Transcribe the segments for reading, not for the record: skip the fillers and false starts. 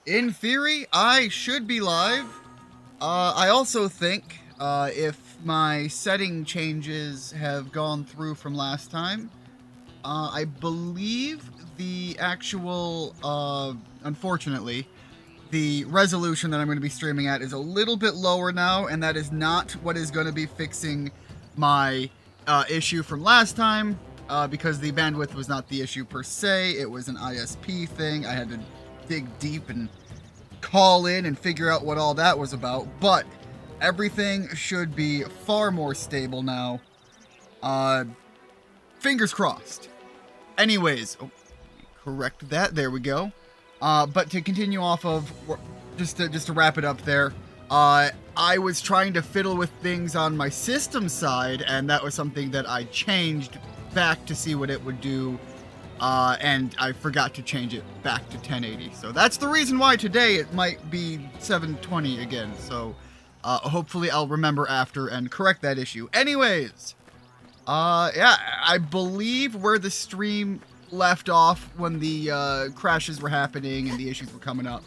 In theory, I should be live. I also think, if my setting changes have gone through from last time, I believe the actual, unfortunately, the resolution that I'm going to be streaming at is a little bit lower now, and that is not what is going to be fixing my issue from last time, because the bandwidth was not the issue per se. It was an ISP thing. I had to dig deep and call in and figure out what all that was about, but everything should be far more stable now. Fingers crossed. Anyways, correct that. There we go. But to continue off of, just to wrap it up there, I was trying to fiddle with things on my system side, and that was something that I changed back to see what it would do, and I forgot to change it back to 1080. So that's the reason why today it might be 720 again. So hopefully I'll remember after and correct that issue. Anyways, yeah, I believe where the stream left off when the crashes were happening and the issues were coming up,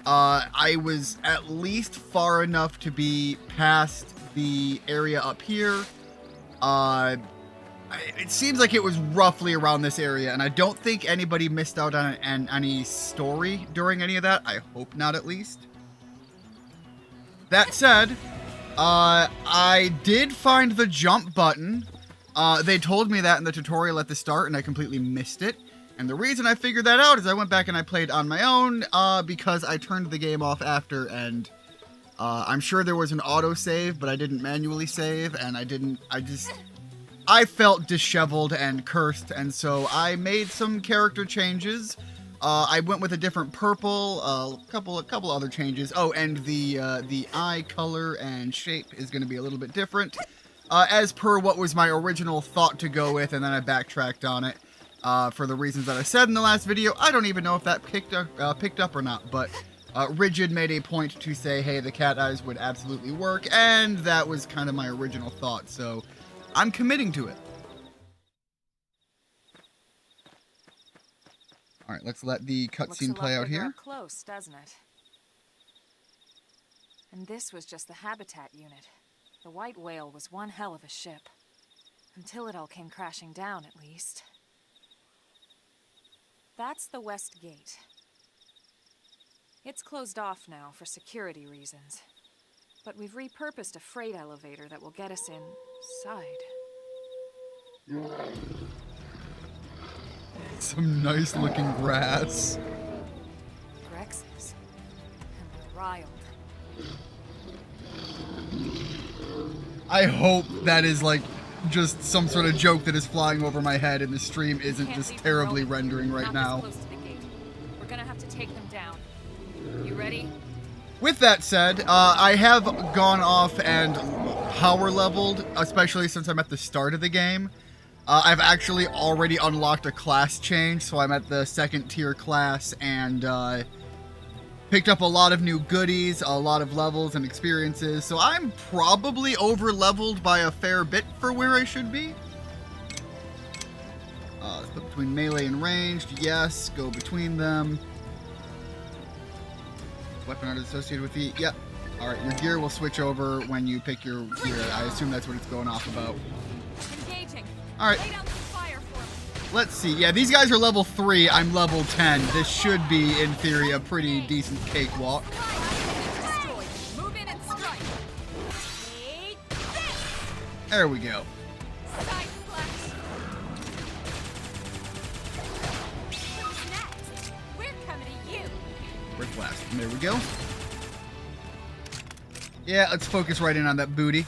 I was at least far enough to be past the area up here. It seems like it was roughly around this area, and I don't think anybody missed out on any story during any of that. I hope not, at least. That said, I did find the jump button. They told me that in the tutorial at the start, and I completely missed it. And the reason I figured that out is I went back and I played on my own, because I turned the game off after, and I'm sure there was an autosave, but I didn't manually save, and I felt disheveled and cursed, and so I made some character changes. I went with a different purple, a couple other changes. Oh, and the eye color and shape is going to be a little bit different, as per what was my original thought to go with, and then I backtracked on it for the reasons that I said in the last video. I don't even know if that picked up or not, but Rigid made a point to say, hey, the cat eyes would absolutely work, and that was kind of my original thought, so I'm committing to it. All right, let's let the cutscene play out here. Close, doesn't it? And this was just the habitat unit. The white whale was one hell of a ship. Until it all came crashing down, at least. That's the west gate. It's closed off now for security reasons. But we've repurposed a freight elevator that will get us inside. Some nice looking grass. Rexes. And they're riled. I hope that is like just some sort of joke that is flying over my head and the stream isn't just terribly rendering right now. Close to the gate. We're gonna have to take them down. You ready? With that said, I have gone off and power leveled, especially since I'm at the start of the game. I've actually already unlocked a class change, so I'm at the 2nd tier class, and picked up a lot of new goodies, a lot of levels and experiences, so I'm probably over leveled by a fair bit for where I should be. Let's put between melee and ranged, yes, go between them. Weapon art associated with the, yep. Alright, your gear will switch over when you pick your gear. I assume that's what it's going off about. Engaging. Alright. Let's see. Yeah, these guys are level 3. I'm level 10. This should be, in theory, a pretty decent cakewalk. Move in and strike. There we go. Side slash. What's next? We're coming to you. Brick blast. And there we go. Yeah, let's focus right in on that booty.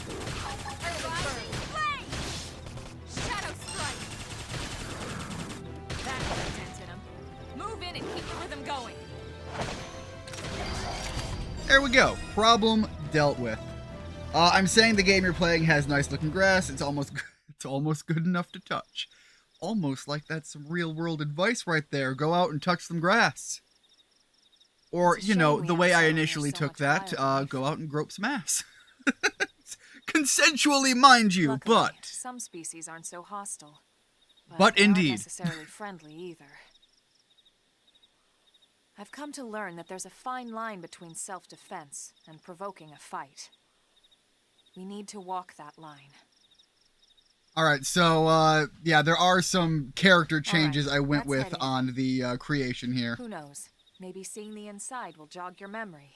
There we go. Problem dealt with. I'm saying the game you're playing has nice looking grass. It's almost good enough to touch. Almost like that's some real world advice right there. Go out and touch some grass. Or, you know, the way I initially took that, go out and grope some ass. Consensually, mind you, Luckily, but... some species aren't so hostile. But they aren't indeed. necessarily friendly either. I've come to learn that there's a fine line between self-defense and provoking a fight. We need to walk that line. All right, so yeah, there are some character changes All right, I went let's with head in. on the creation here. Who knows? Maybe seeing the inside will jog your memory.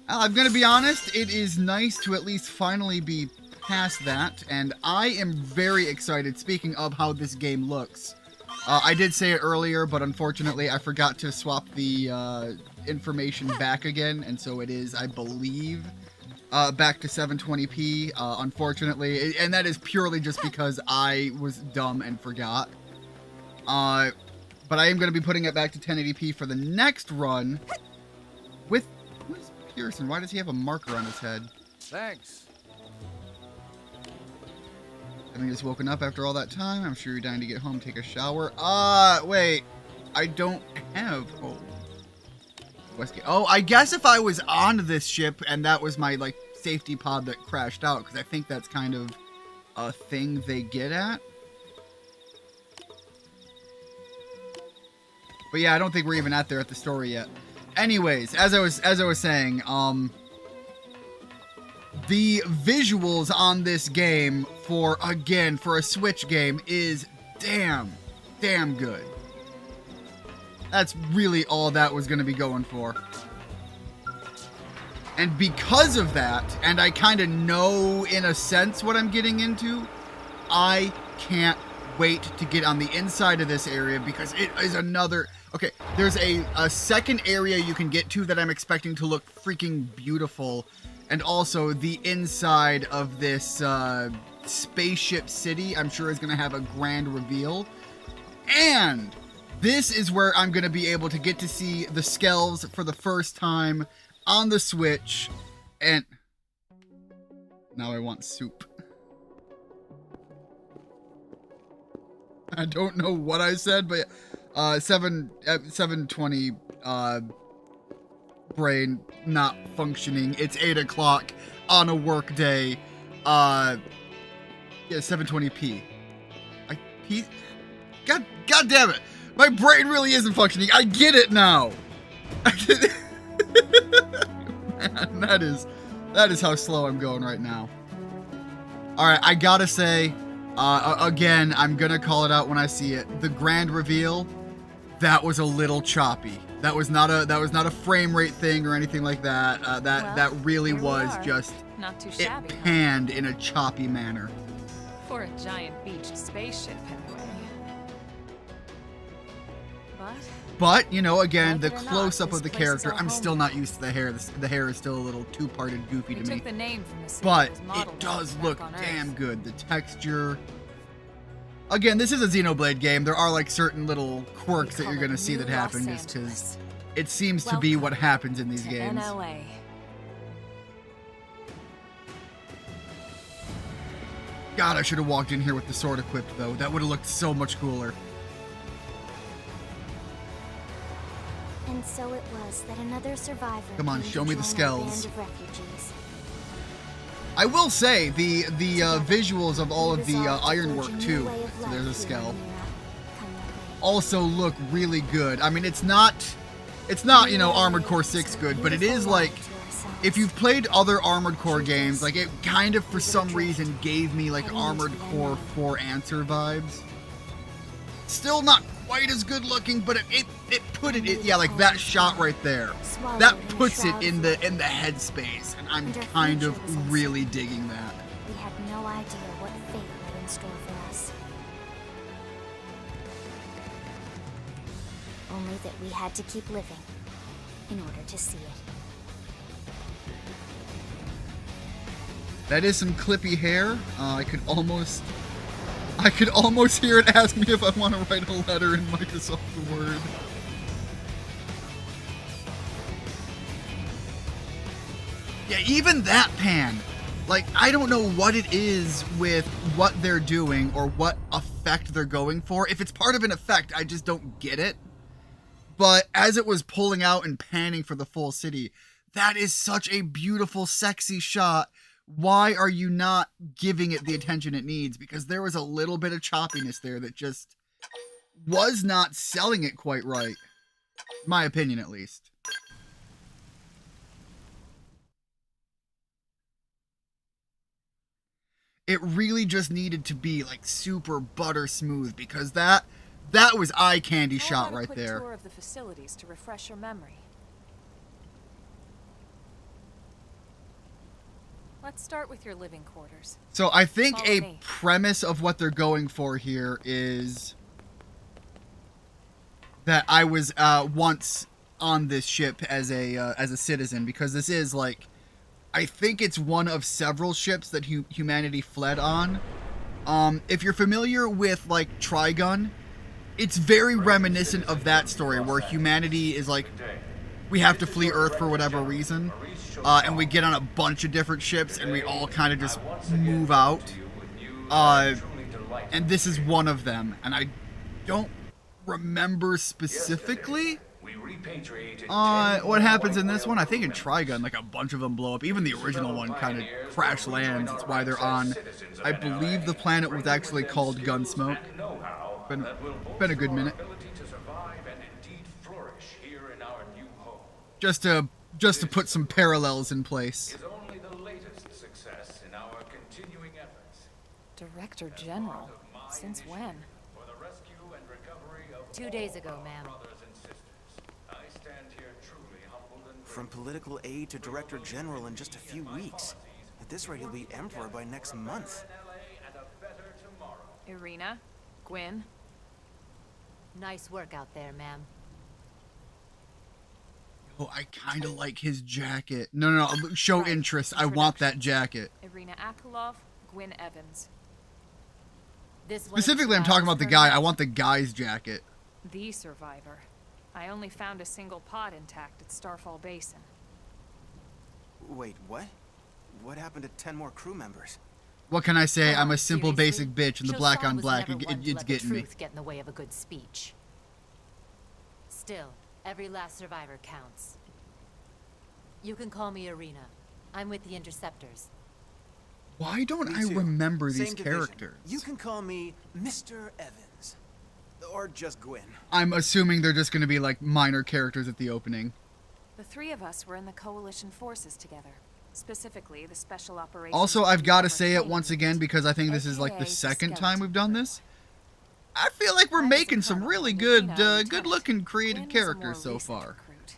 I'm gonna be honest, it is nice to at least finally be past that, and I am very excited, speaking of how this game looks. I did say it earlier, but unfortunately I forgot to swap the information back again, and so it is, I believe, back to 720p, unfortunately, and that is purely just because I was dumb and forgot. But I am going to be putting it back to 1080p for the next run with... Who's Pearson? Why does he have a marker on his head? Thanks. Having just woken up after all that time, I'm sure you're dying to get home, take a shower. Wait. I don't have... Oh. Westgate. Oh, I guess if I was on this ship and that was my, like, safety pod that crashed out, because I think that's kind of a thing they get at. But yeah, I don't think we're even at the story yet. Anyways, as I was saying, the visuals on this game for a Switch game is damn good. That's really all that was going to be going for. And because of that, and I kind of know in a sense what I'm getting into, I can't wait to get on the inside of this area because it is another... Okay, there's a second area you can get to that I'm expecting to look freaking beautiful. And also the inside of this spaceship city, I'm sure is going to have a grand reveal. And this is where I'm going to be able to get to see the Skells for the first time on the Switch. And now I want soup. I don't know what I said, but 720 brain not functioning. It's 8 o'clock on a work day. Yeah, 720p. God damn it. My brain really isn't functioning. I get it now. Man, that is how slow I'm going right now. All right, I gotta say, again, I'm gonna call it out when I see it. The grand reveal, that was a little choppy. That was not a frame rate thing or anything like that. That really was just Not too it shabby, huh? panned in a choppy manner. For a giant beached spaceship, anyway. But, you know, again, the Like it or not, close-up this of the place is character, our I'm home still not now. used to the hair. The hair is still a little two-parted goofy We to me. took the name from the city But that was modeled it does back look on damn Earth. good. The texture. Again, this is a Xenoblade game. There are like certain little quirks that We you're call going to it see that New happen Los just because Angeles. it seems to be what Welcome happens in these to games. NLA. God, I should have walked in here with the sword equipped, though. That would have looked so much cooler. And so it was that another survivor Come on, came show to me the join our Skells. band of refugees. I will say, the visuals of all We of the resolved to ironwork, forge a new too. way of So life there's a here Skell. in Europe. Come what may. Also look really good. I mean, it's not, you know, Armored Core 6 good, but it is like, if you've played other Armored Core games, like it kind of for some reason gave me like Armored Core 4 Answer vibes. Still not quite as good looking, but it put it, yeah, like that shot right there. That puts it in the headspace, and I'm kind of really digging that. We had no idea what fate lay in store for us. Only that we had to keep living in order to see it. That is some clippy hair. I could almost hear it ask me if I want to write a letter in Microsoft Word. Yeah, even that pan. Like, I don't know what it is with what they're doing or what effect they're going for. If it's part of an effect, I just don't get it. But as it was pulling out and panning for the full city, that is such a beautiful, sexy shot why are you not giving it the attention it needs? Because there was a little bit of choppiness there that just was not selling it quite right. My opinion, at least. It really just needed to be like super butter smooth, because that was eye candy shot right there. Tour of the facilities to refresh your memory. Let's start with your living quarters. So I think Follow a me. premise of what they're going for here is that I was once on this ship as a citizen, because this is like, I think it's one of several ships that humanity fled on. If you're familiar with like Trigun, it's very reminiscent of that story where humanity is like, we have to flee Earth for whatever reason, and we get on a bunch of different ships and we all kind of just move out. And this is one of them, and I don't remember specifically what happens in this one. I think in Trigun, like a bunch of them blow up. Even the original one kind of crash lands. That's why they're on, I believe the planet was actually called Gunsmoke. Been a good minute. Just to put some parallels in place. Director General? Since when? 2 days ago, ma'am. From political aide to director general in just a few weeks. At this rate, he'll be emperor by next month. Irina? Gwyn? Nice work out there, ma'am. Oh, I kind of like his jacket. No, show interest. I want that jacket. Irina Akulov, Gwyn Evans. This one Specifically, I'm talking about the guy. I want the guy's jacket. The survivor. I only found a single pod intact at Starfall Basin. Wait, what? What happened to 10 more crew members? What can I say? Come I'm a on, simple, seriously? basic bitch, and the Shoshan black on was black, never one to it's let getting the me. truth get in the way of a good speech. Still, every last survivor counts. You can call me Irina. I'm with the Interceptors. Why don't Me I too. remember these Same division. characters? You can call me Mr. Evans. Or just Gwyn. I'm assuming they're just going to be like minor characters at the opening. The three of us were in the Coalition forces together. Specifically, the Special Operations... Also, I've got to say it Training once Unit, again, because I think this is like aka the the second time Skeleton we've done Crew. this. I feel like we're I was making a some colonel, really and good, Irina a lieutenant. good-looking created Gwyn was a more characters so recent far. recruit.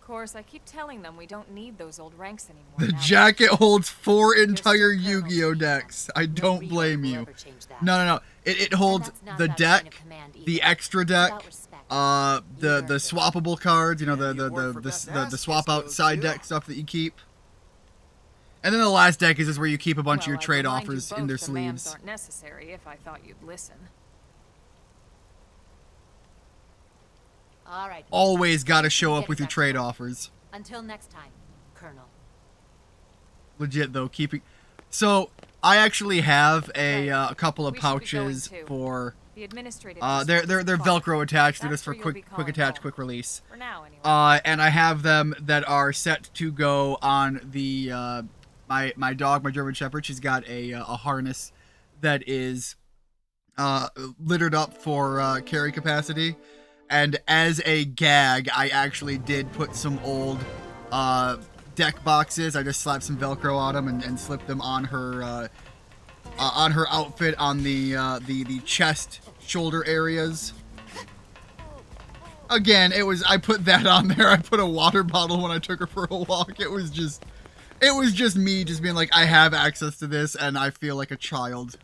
Of course, I keep telling them we don't need those old ranks anymore. The now that- jacket holds 4 entire still Colonel Yu-Gi-Oh Shoshan. decks. I No don't Rio blame will you. ever change that. No. It holds that's not the about chain of deck, command either. the extra It's deck, about respect. the You earned it. swappable cards, you know, And you work for the Beth swap Askins, out go side too. deck stuff that you keep. And then the last deck is just where you keep a bunch of your Well, I'd trade remind you offers in both their the mams sleeves. aren't necessary if I thought you'd listen. All right. Always got to show up Get with your back trade to work. offers. Until next time, Colonel. Legit though, keeping. So I actually have a couple of We should be going pouches too. for. The administrative... They're district is Velcro attached. They're That's just for where you'll be quick calling attach, home. quick release. For now, anyway. And I have them that are set to go on the my dog, my German Shepherd. She's got a harness that is littered up for carry capacity, and as a gag, I actually did put some old deck boxes. I just slapped some Velcro on them and slipped them on her outfit on the chest, shoulder areas. Again, I put that on there. I put a water bottle when I took her for a walk. It was just me just being like, I have access to this and I feel like a child.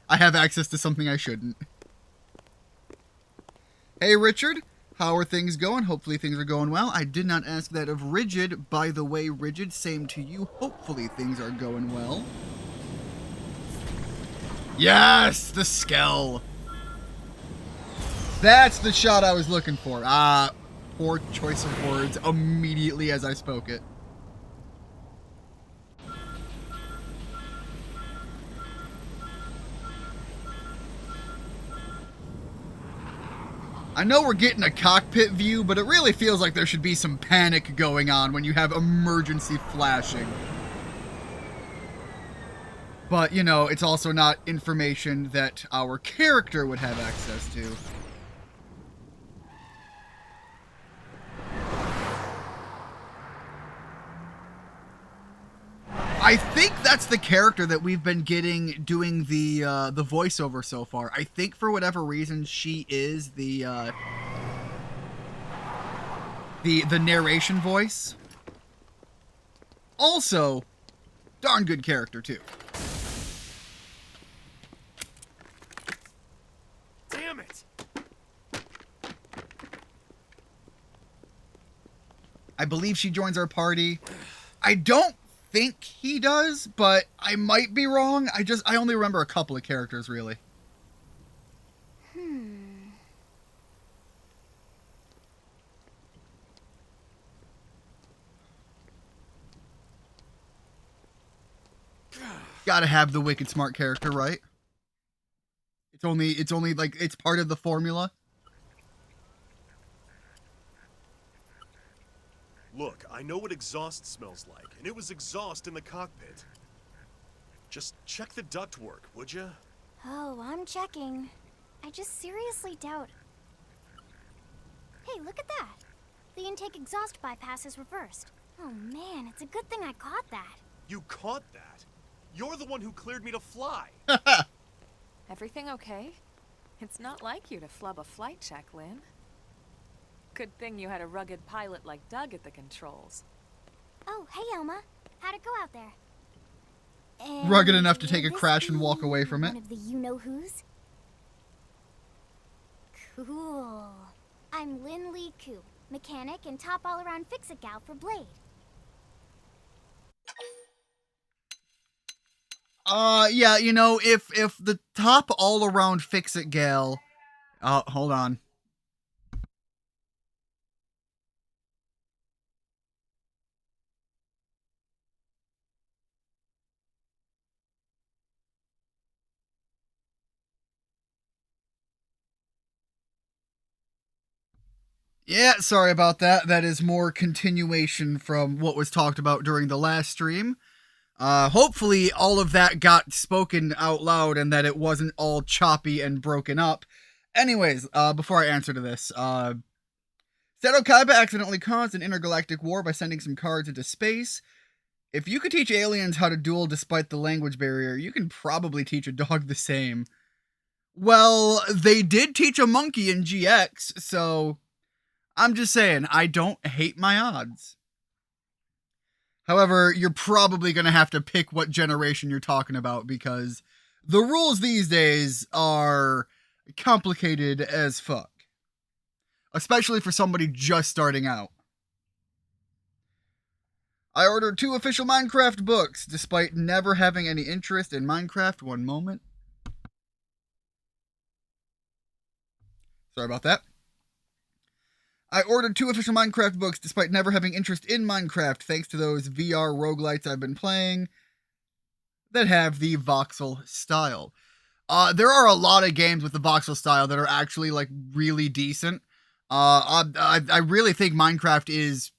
I have access to something I shouldn't. Hey Richard, how are things going? Hopefully things are going well. I did not ask that of Rigid. By the way, Rigid, same to you. Hopefully things are going well. Yes, the Skell. That's the shot I was looking for. Poor choice of words immediately as I spoke it. I know we're getting a cockpit view, but it really feels like there should be some panic going on when you have emergency flashing. But, you know, it's also not information that our character would have access to. I think that's the character that we've been getting doing the voiceover so far. I think for whatever reason she is the narration voice. Also, darn good character too. Damn it! I believe she joins our party. I don't think he does, but I might be wrong. I only remember a couple of characters, really. Gotta have the wicked smart character, right? It's only like, it's part of the formula. Look, I know what exhaust smells like, and it was exhaust in the cockpit. Just check the ductwork, would ya? Oh, I'm checking. I just seriously doubt... Hey, look at that! The intake exhaust bypass is reversed. Oh man, it's a good thing I caught that. You caught that? You're the one who cleared me to fly. Everything okay? It's not like you to flub a flight check, Lynn. Good thing you had a rugged pilot like Doug at the controls. Oh, hey Elma. How'd it go out there? And Rugged enough to take a will this crash and walk be away from it. One of the you-know-who's? Cool. I'm Lynn Lee Koo, mechanic and top all-around fix-it gal for Blade. Yeah, you know, if the top all-around fix-it gal... hold on. Yeah, sorry about that. That is more continuation from what was talked about during the last stream. Hopefully all of that got spoken out loud and that it wasn't all choppy and broken up. Anyways, before I answer to this, Seto Kaiba accidentally caused an intergalactic war by sending some cards into space. If you could teach aliens how to duel despite the language barrier, you can probably teach a dog the same. Well, they did teach a monkey in GX, so... I'm just saying, I don't hate my odds. However, you're probably going to have to pick what generation you're talking about because the rules these days are complicated as fuck. Especially for somebody just starting out. I ordered 2 official Minecraft books despite never having any interest in Minecraft. One moment. Sorry about that. I ordered 2 official Minecraft books despite never having interest in Minecraft thanks to those VR roguelites I've been playing that have the voxel style. There are a lot of games with the voxel style that are actually like really decent. I really think Minecraft is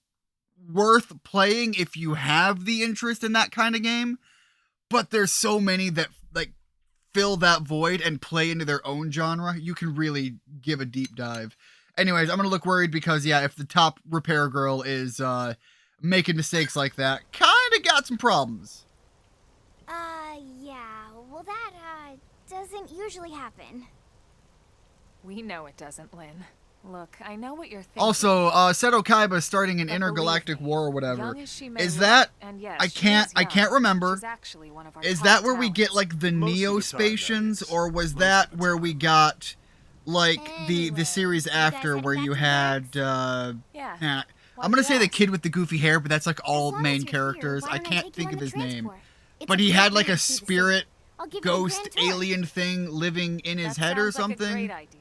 worth playing if you have the interest in that kind of game, but there's so many that like fill that void and play into their own genre. You can really give a deep dive. Anyways, I'm going to look worried because, yeah, if the top repair girl is making mistakes like that, kind of got some problems. Yeah. Well, that, doesn't usually happen. We know it doesn't, Lynn. Look, I know what you're thinking. Also, Seto Kaiba starting an But intergalactic believe me, war or whatever. young as she may Is look, that... and yes, I she can't is young, remember. she's actually one of our Is top that where we get, talents. like, the Most of the time, Neo-Spations? that is. Or was Most that of the where time. we got, like, the Anyway, series you guys after heading where back you to the had, barracks? Yeah. I'm gonna say the kid with the goofy hair, but that's like all As long main as you're here, characters. why I don't can't take you think on of the his name. transport? It's But a he great had like way a to see the city. spirit I'll give you a ghost grand tour. alien thing living in his That head or sounds like a something. great idea.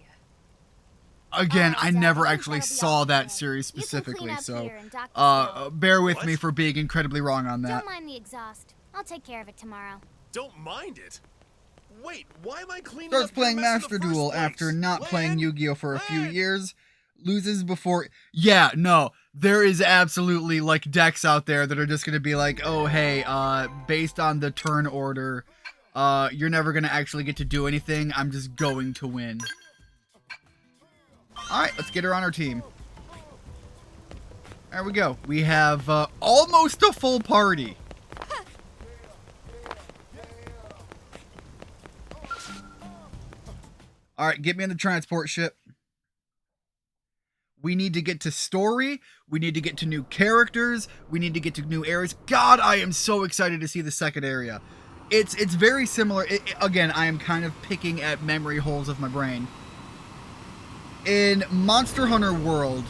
Again, Alright, I Dad, never I think actually that'll be saw all that today. series You can clean specifically, up so here and dock the stove. bear with What? me for being incredibly wrong on that. Don't mind the exhaust. I'll take care of it tomorrow. Don't mind it. Wait, why am I cleaning Starts up your playing mess in the Master first Duel place? after not playing Lynn? Yu-Gi-Oh for a few Lynn? years. Loses before... Yeah, no. There is absolutely, like, decks out there that are just gonna be like, oh, hey, based on the turn order, you're never gonna actually get to do anything. I'm just going to win. Alright, let's get her on our team. There we go. We have almost a full party. Alright, get me in the transport ship. We need to get to story. We need to get to new characters. We need to get to new areas. God, I am so excited to see the second area. It's very similar. Again, I am kind of picking at memory holes of my brain. In Monster Hunter World,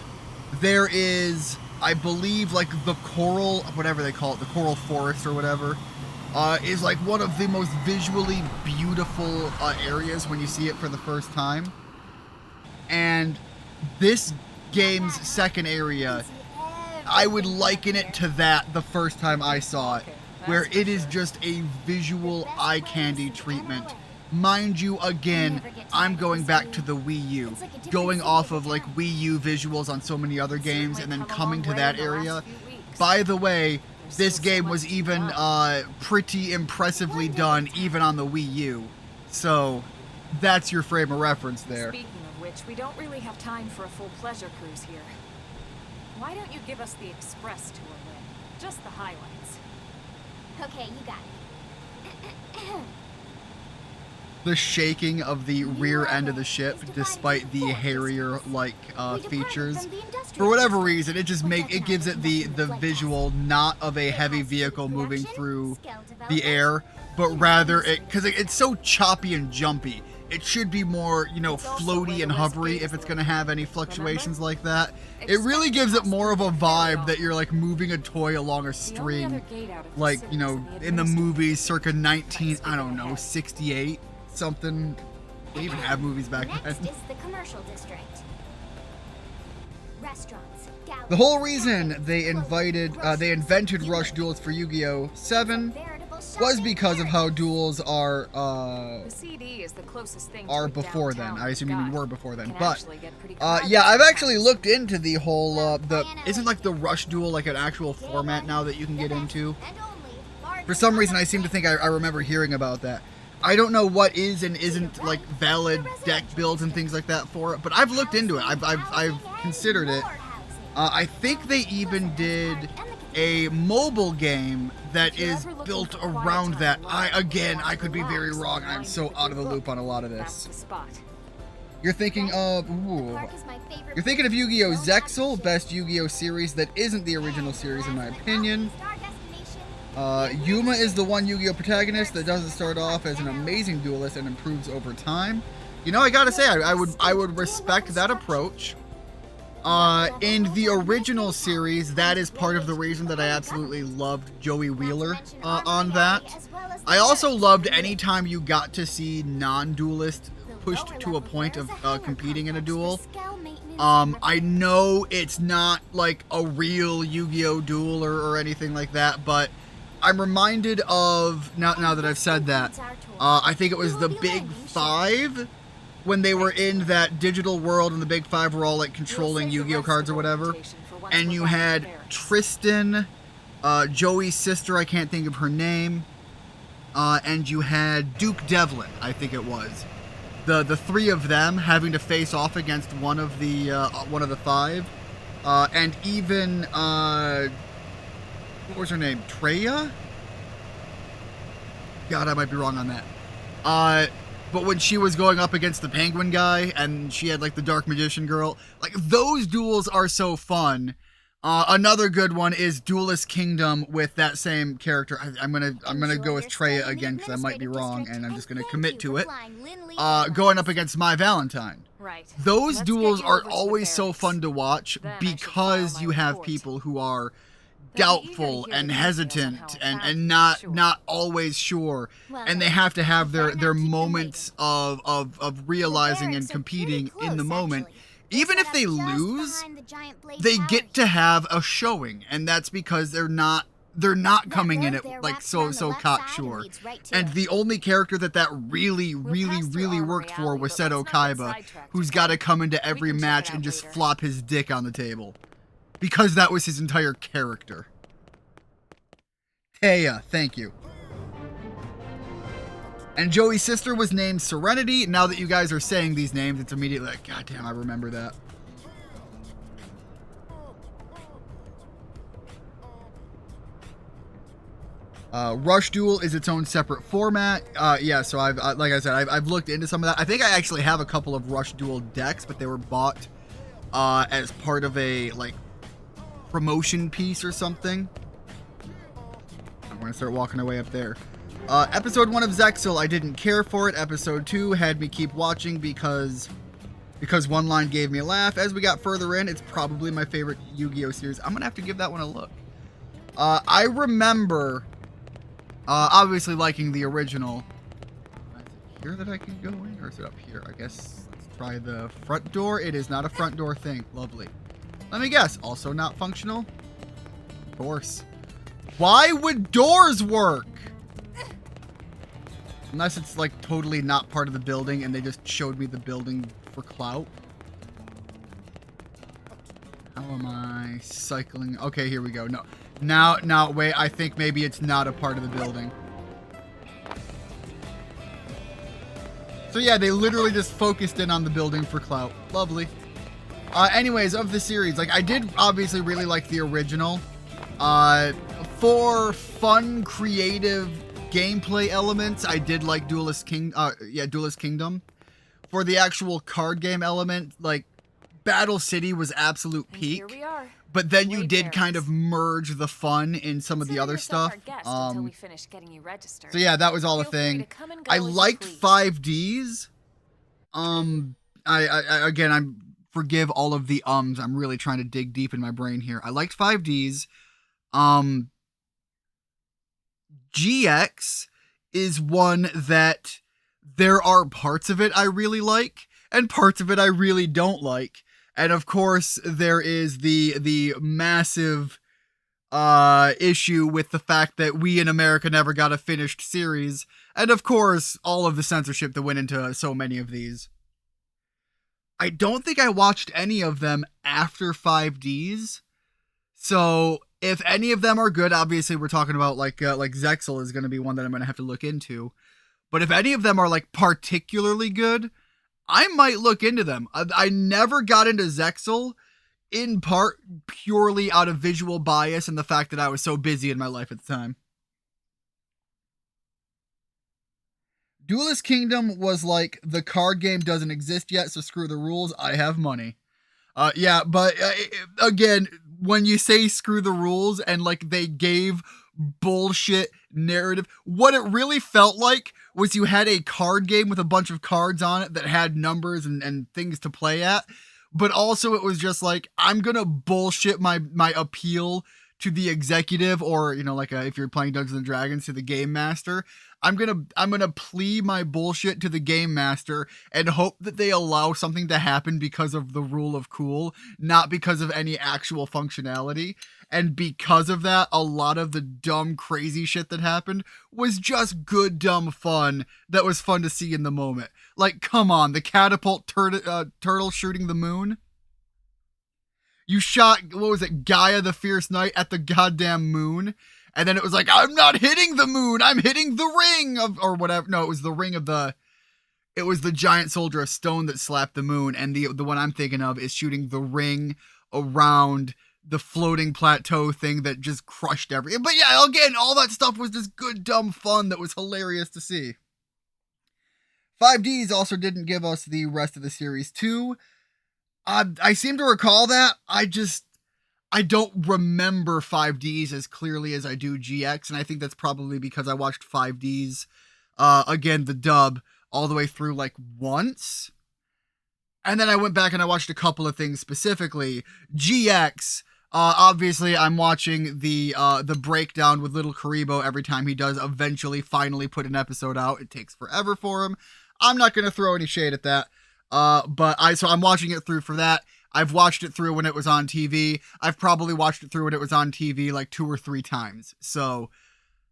there is, I believe, like the coral, whatever they call it, the coral forest or whatever, is like one of the most visually beautiful areas when you see it for the first time. And this game's second area, I would liken it to that the first time I saw it, where it is just a visual eye candy treatment. Mind you, again, I'm going back to the Wii U, going off of like Wii U visuals on so many other games and then coming to that area. By the way, this game was even pretty impressively done even on the Wii U. So that's your frame of reference there. Speaking of which, we don't really have time for a full pleasure cruise here. Why don't you give us the express tour, Lynn? Just the highlights. Okay, you got it. The shaking of the rear end of the ship, despite the Harrier-like features, for whatever reason, it just gives it the visual not of a heavy vehicle moving through the air, but rather because it's so choppy and jumpy. It should be more, you know, floaty and hovery if it's going to have any fluctuations like that. It really gives it more of a vibe that you're like moving a toy along a string, like, you know, in the movies circa 68 something. They even have movies back then. Next is the commercial district. Restaurants, The whole reason they invented Rush Duels for Yu-Gi-Oh! 7 was because of how duels are The CD is the closest thing are to a before then. downtown I assume you guide. were before then. Can But actually get pretty crowded yeah, I've actually sometimes. looked into the whole isn't like the Rush Duel like an actual format now that you can get into? For some reason, I seem to think I remember hearing about that. I don't know what is and isn't like valid deck builds and things like that for it, but I've looked into it. I've considered it. I think they even did a mobile game that is built around that. I could be very wrong. I'm so out of the loop on a lot of That's this. the spot. You're thinking of You're thinking of Yu-Gi-Oh! Zexal, best Yu-Gi-Oh! Series that isn't the original series in my opinion. Yuma is the one Yu-Gi-Oh! Protagonist that doesn't start off as an amazing duelist and improves over time. You know, I gotta say, I would respect that approach. In the original series, that is part of the reason that I absolutely loved Joey Wheeler on that. I also loved anytime you got to see non-duelists pushed to a point of competing in a duel. I know it's not like a real Yu-Gi-Oh! Duel or anything like that, but I'm reminded of, now that I've said that, I think it was the Big Five, when they were in that digital world and the Big Five were all like controlling Yu-Gi-Oh! Cards or whatever. And you had Tristan, Joey's sister, I can't think of her name, and you had Duke Devlin, I think it was. The three of them having to face off against one of the five. And even, what was her name? Treya? God, I might be wrong on that. But when she was going up against the penguin guy and she had like the dark magician girl, like those duels are so fun. Another good one is Duelist Kingdom with that same character. I'm gonna go with Treya again because I might be wrong and I'm just gonna commit to it. Going up against My Valentine. Right. Those Let's duels get you are over to the always so barracks. fun to watch Then I should because file you my have report. people who are They'll be eager to doubtful hear and the details on hesitant how it and happened, not sure. not always sure, and they have to have their moments of realizing and competing in the moment. Even if they lose, they get to have a showing, and that's because they're not coming in it like so cocksure. And the only character that really worked for was Seto Kaiba, who's got to come into every can check match it and out just later. flop his dick on the table. Because that was his entire character. Taya, thank you. And Joey's sister was named Serenity. Now that you guys are saying these names, it's immediately like, God damn, I remember that. Rush Duel is its own separate format. Yeah, so I've like I said, I've looked into some of that. I think I actually have a couple of Rush Duel decks, but they were bought as part of a like promotion piece or something. I'm gonna start walking our way up there. Episode 1 of Zexal, I didn't care for it. Episode 2 had me keep watching because one line gave me a laugh. As we got further in, it's probably my favorite Yu-Gi-Oh series. I'm gonna have to give that one a look. I remember obviously liking the original. Is it here that I can go in, or is it up here? I guess let's try the front door. It is not a front door thing. Lovely. Let me guess. Also not functional? Of course. Why would doors work? Unless it's like totally not part of the building and they just showed me the building for clout. How am I cycling? Okay, here we go. No. Now, wait, I think maybe it's not a part of the building. So yeah, they literally just focused in on the building for clout. Lovely. Anyways, of the series, like I did obviously really like the original. For fun, creative gameplay elements, I did like Duelist Kingdom. For the actual card game element, like Battle City was absolute peak. Here we are. But then you did kind of merge the fun in some of the other stuff. Until we finish getting you registered. So yeah, that was all a thing. I liked 5Ds. I'm forgive all of the ums. I'm really trying to dig deep in my brain here. I liked 5Ds. GX is one that there are parts of it I really like and parts of it I really don't like. And of course, there is the massive issue with the fact that we in America never got a finished series. And of course, all of the censorship that went into so many of these. I don't think I watched any of them after 5Ds. So if any of them are good, obviously we're talking about like Zexal is going to be one that I'm going to have to look into. But if any of them are like particularly good, I might look into them. I never got into Zexal, in part purely out of visual bias and the fact that I was so busy in my life at the time. Duelist Kingdom was like, the card game doesn't exist yet, so screw the rules, I have money. Yeah, but again, when you say screw the rules and like they gave bullshit narrative, what it really felt like was you had a card game with a bunch of cards on it that had numbers and things to play at, but also it was just like, I'm gonna bullshit my appeal to the executive, or you know, like if you're playing Dungeons and Dragons, to the game master. I'm gonna plea my bullshit to the game master and hope that they allow something to happen because of the rule of cool, not because of any actual functionality. And because of that, a lot of the dumb, crazy shit that happened was just good, dumb fun that was fun to see in the moment. Like, come on, the catapult turtle shooting the moon. You shot, what was it, Gaia the Fierce Knight at the goddamn moon. And then it was like, I'm not hitting the moon, I'm hitting the ring of, or whatever. No, it was the ring of it was the giant soldier of stone that slapped the moon. And the one I'm thinking of is shooting the ring around the floating plateau thing that just crushed everything. But yeah, again, all that stuff was just good, dumb fun that was hilarious to see. 5Ds also didn't give us the rest of the series too. I seem to recall that. I don't remember 5Ds as clearly as I do GX, and I think that's probably because I watched 5Ds, again, the dub, all the way through like once. And then I went back and I watched a couple of things specifically. GX, obviously I'm watching the breakdown with Little Karibo every time he does eventually finally put an episode out. It takes forever for him. I'm not going to throw any shade at that. So I'm watching it through for that. I've watched it through when it was on TV. I've probably watched it through when it was on TV like 2 or 3 times. So,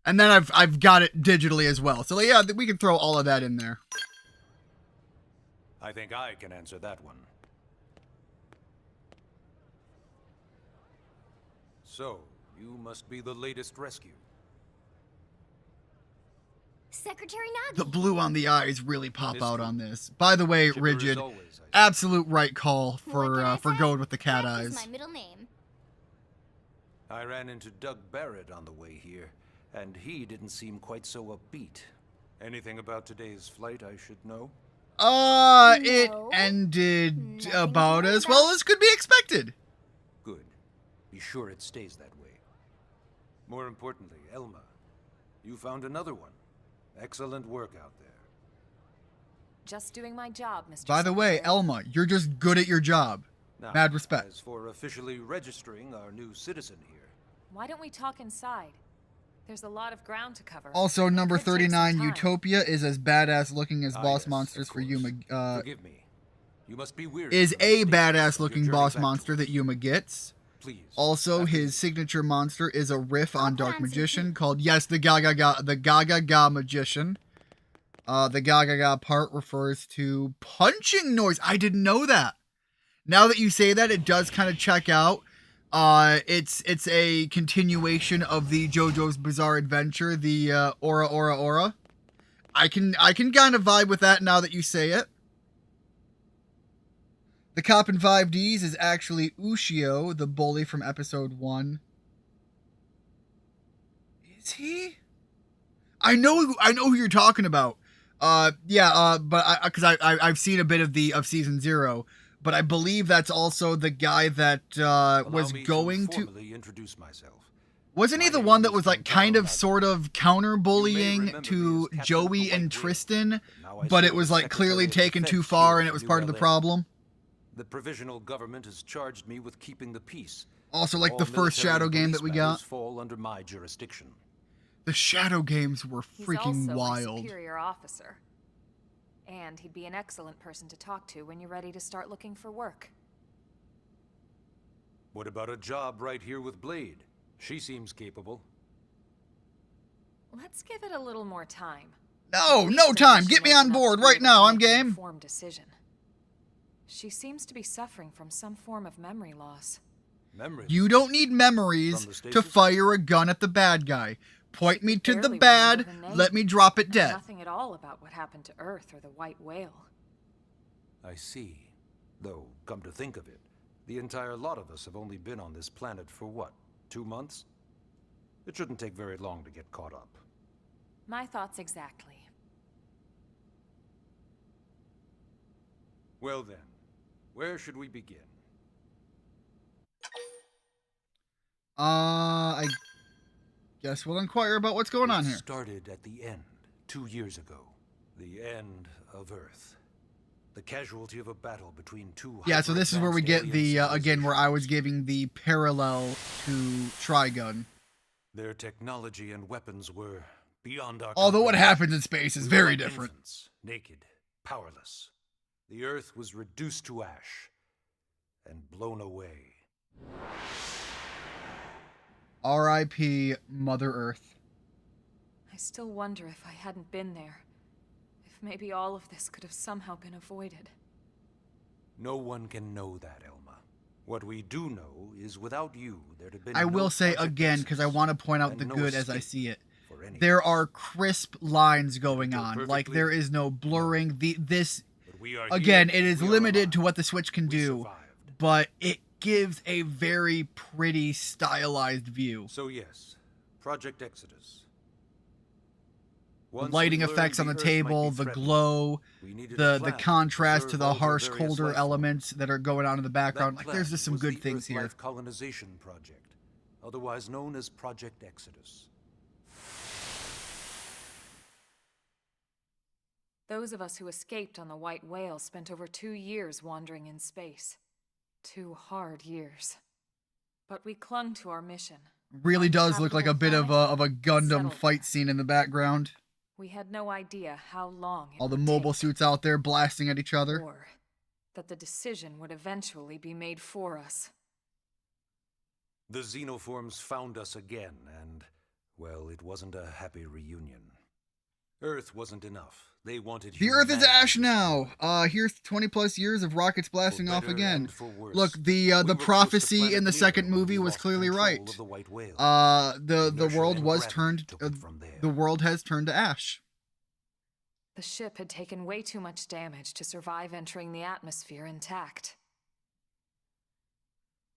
and then I've got it digitally as well. So yeah, we can throw all of that in there. I think I can answer that one. So, you must be the latest rescue. Secretary Nagi. The blue on the eyes really pop out on this. By the way, Chipper Rigid, is always, I see. absolute right call What can for I say? going with the cat Jack is eyes. my middle name. I ran into Doug Barrett on the way here, and he didn't seem quite so upbeat. Anything about today's flight I should know? It No, ended nothing to about worry as well about. as could be expected. Good. Be sure it stays that way. More importantly, Elma, you found another one. Excellent work out there. Just doing my job, Mr. By the way, Secretary. Elma, you're just good at your job. Now, Mad respect. as for officially registering our new citizen here, Why don't we talk inside? There's a lot of ground to cover. Also, number Could take some 39, time. Utopia, is as badass looking as Boss yes, Monsters of for course. Yuma. Forgive me. You must be weary. Is from the a mistakes badass of your looking journey boss back to monster us. that Yuma gets. Please. Also, after his signature monster is a riff on Dark answer Magician you. called, yes, the Gaga Magician. The Gaga part refers to punching noise. I didn't know that. Now that you say that, it does kind of check out. It's a continuation of the JoJo's Bizarre Adventure, the Aura Aura Aura. I can kind of vibe with that now that you say it. The cop in 5Ds is actually Ushio, the bully from episode 1. Is he? I know who you're talking about. But I've seen a bit of season 0, but I believe that's also the guy that was going to. formally introduce myself. Wasn't he My the name one that is was like Ken kind of Conrad. sort of counter bullying remember to me as Captain Joey of the and White Tristan, Now I but it serve was as like clearly Secretary of taken too Defense far here and it at was part of the ULA. problem? The provisional government has charged me with keeping the peace. Also, like All the first military Shadow and game that police we matters got. fall under my jurisdiction. The Shadow games were He's freaking also my wild. superior officer. And he'd be an excellent person to talk to when you're ready to start looking for work. What about a job right here with Blade? She seems capable. Let's give it a little more time. No, At no least time. until Get she me knows on enough board to be right able now. to I'm make an game. informed decision. She seems to be suffering from some form of memory loss. Memory. You don't need memories From the to stasis? fire a gun at the bad guy. Point me to the barely bad, remember the name. let me drop it Know dead. Nothing at all about what happened to Earth or the White Whale. I see. Though, come to think of it, the entire lot of us have only been on this planet for what, 2 months? It shouldn't take very long to get caught up. My thoughts exactly. Well then, where should we begin? I guess we'll inquire about what's going on It here. started at the end, 2 years ago. The end of Earth. The casualty of a battle between two Yeah, so this is where we get hyper-advanced the, alien again, where I was civilizations. giving the parallel to Trigun. Their technology and weapons were beyond our Although what comprehension. happens in space is We were very like different. infants, naked, powerless. The Earth was reduced to ash and blown away. R.I.P. Mother Earth. I still wonder if I hadn't been there. If maybe all of this could have somehow been avoided. No one can know that, Elma. What we do know is without you, there'd have been I no will say Project again, because I Exodus want to point out and the no good as I escape see it. for any There of us. are crisp lines going do on. Like, perfectly. there is no blurring. This, But we are again, here, it is we are limited to alive. what the Switch can We do, survived. but it gives a very pretty stylized view. So yes, Project Exodus. The Once lighting we learned effects on the Earth might be table, the threatened, glow, we needed the a plan to contrast to preserve the all the harsh, various colder life forms. elements that are going on in the background. That Like, there's plan just some was good the things Earth here. Life Colonization Project, otherwise known as Project Exodus. Those of us who escaped on the White Whale spent over 2 years wandering in space. 2 hard years. But we clung to our mission. Really On does look like a bit of a Gundam settled fight there. scene in the background. We had no idea how long it All the would mobile take, suits out there blasting at each other. or that the decision would eventually be made for us. The xenoforms found us again, and, well, it wasn't a happy reunion. Earth wasn't enough. They wanted The Earth is humanity ash now. destroyed. Here's 20 plus years of rockets blasting For off better again. and for worse, Look, we the were close to prophecy planet in the Nero second when we movie was lost clearly control right. of the White Whale. The Inertia world and was gravity turned took it from there. the world has turned to ash. The ship had taken way too much damage to survive entering the atmosphere intact.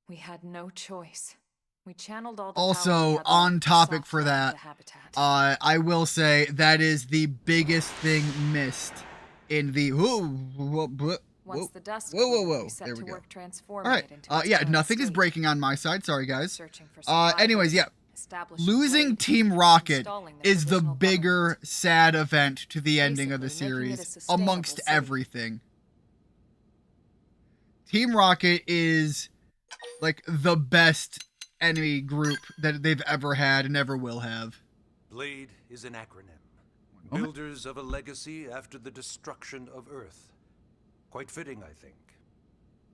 We had no choice. We channeled all the power we Also, had on left to topic soft for land that, the habitat. I will say that is the biggest thing missed in the Once the dust whoa. cleared, we set There we to go. work transforming All right. it into its Yeah, current nothing is state. breaking on my side. Sorry, guys. Searching for survivors, Anyways, yeah. establishing Losing trade, Team Rocket installing is the provisional bigger, government. sad event to the ending of the Basically, making it a series, sustainable amongst city. everything. Team Rocket is, like, the best enemy group that they've ever had and ever will have. Blade is an acronym. moment. Builders of a legacy after the destruction of Earth. Quite fitting, I think.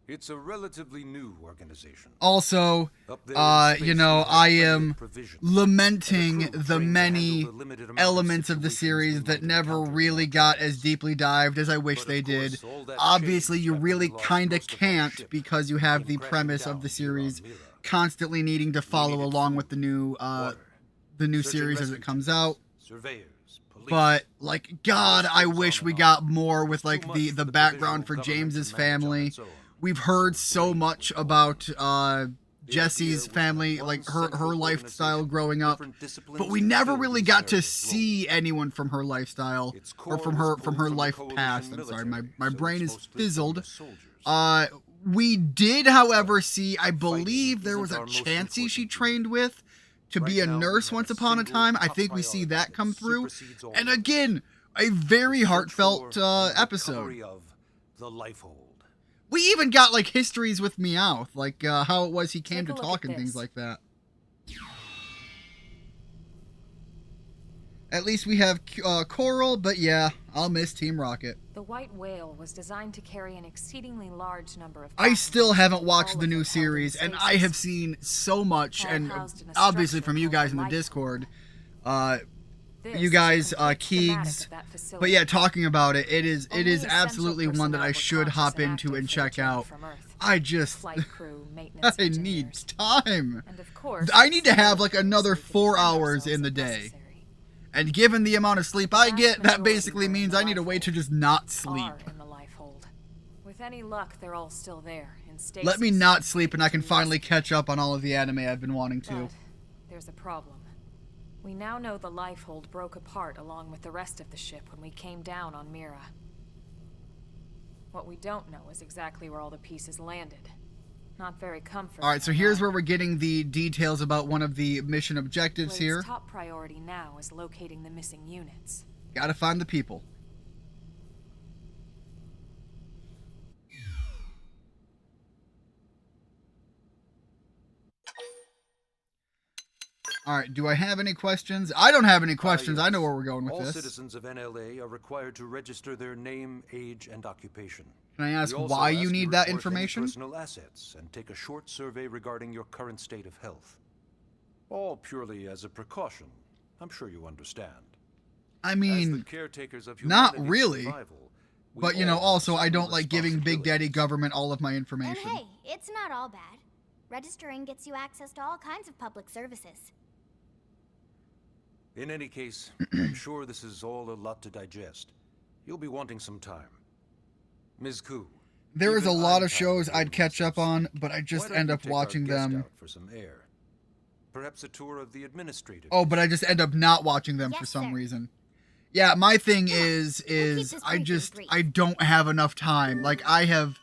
It's a relatively new organization. Also, Up there in space, you know, we have I plenty of am provisions, lamenting and a crew the trained to many handle the limited amount elements of the situations series we that might never encounter in really our got travels. as deeply dived as I wish But they of did. course, all that Obviously, changed you after we really lost kind of most of our can't ship. because you have Came the crashing premise down of the here on series Mira. constantly needing to follow needed along food, with the new water, search and series as it rescue comes teams, out. surveyors, police. But like God, I goes wish on we and got on. more It's with too like much the for the background for provisional government James's to manage on family. its own. We've heard so Blade much will go about on. The Jesse's idea was family, that like one her central lifestyle organization growing with up, different disciplines but we never fulfilled really these got to various see anyone from her lifestyle Its or core from was her pulled the life coalition past. I'm sorry, my military, so brain it's is mostly fizzled. former soldiers. We did, however, see, I believe there isn't was a our most Chansey she important trained with to be Right a now, we nurse have once a upon a single time. I top think we see priority that come through. supersedes all And others. again, a very The search heartfelt for and episode. recovery of the Lifehold. We even got like histories with Meowth, like how it was he came Take to a look talk at and things this. like that. At least we have Coral, but yeah, I'll miss Team Rocket. The white whale was designed to carry an exceedingly large number of I still passengers, haven't all watched of the new them held in series, and I stasis. have seen so much, All and housed in a obviously structure from you called guys the in the Life Discord, This you is a guys, complete schematic Keegs. of that facility. But yeah, talking about it, it is Only essential absolutely one that I personnel were should conscious hop and into active and for the check journey out. from Earth. I just, Flight crew, maintenance I need engineers. time. And of course, I need to have support like crews another so we can 4 defend hours ourselves in the if day. necessary. And given the amount of sleep The I vast get, that majority basically were in means the I need to wait to Lifehold. just not sleep. Are in the Lifehold. With any luck, they're all still there in stasis. Let me not sleep and I can waiting to be finally rescued. catch up on all of the anime I've been wanting to. But there's a problem. We now know the Lifehold broke apart along with the rest of the ship when we came down on Mira. What we don't know is exactly where all the pieces landed. Not very comforting. Alright, so I here's know. where we're getting the details about one of the mission objectives Blade's here. top priority now is locating the missing units. Gotta find the people. Alright, do I have any questions? I don't have any questions. I know where we're going with All this. citizens of NLA are required to register their name, age, and occupation. Can I ask We also why ask you need that report any information? personal assets and take a short survey regarding your current state of health. All purely as a precaution. I'm sure you understand. I As the mean, caretakers of not humanity's really. survival, we but you know, all have also I certain don't like giving Big Daddy responsibilities. government all of my And information. hey, it's not all bad. Registering gets you access to all kinds of public services. In any case, I'm sure this is all a lot to digest. You'll be wanting some time. Ms. Koo. There is a even lot I'm of shows tired of I'd catch up on, but I Why just don't end you up take our watching guest them. out for some air? Perhaps a tour of the administrative. Oh, but I just end up not watching them for Yes, some sir. reason. Yeah, my thing Come on, is we'll keep this I briefing just brief. I don't have enough time. Like I have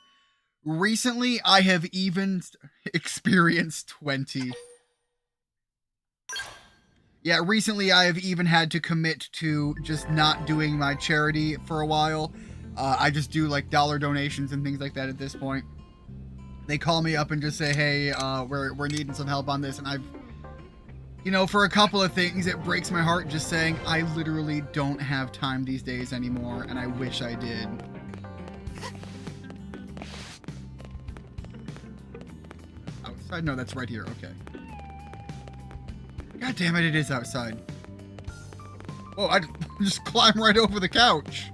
recently I have even experienced 20. Yeah, recently I have even had to commit to just not doing my charity for a while. I just do like dollar donations and things like that at this point. They call me up and just say, "Hey, we're needing some help on this," and I've, you know, for a couple of things, it breaks my heart just saying I literally don't have time these days anymore, and I wish I did. Outside? No, that's right here. Okay. God damn it, it is outside. Oh, I just climb right over the couch.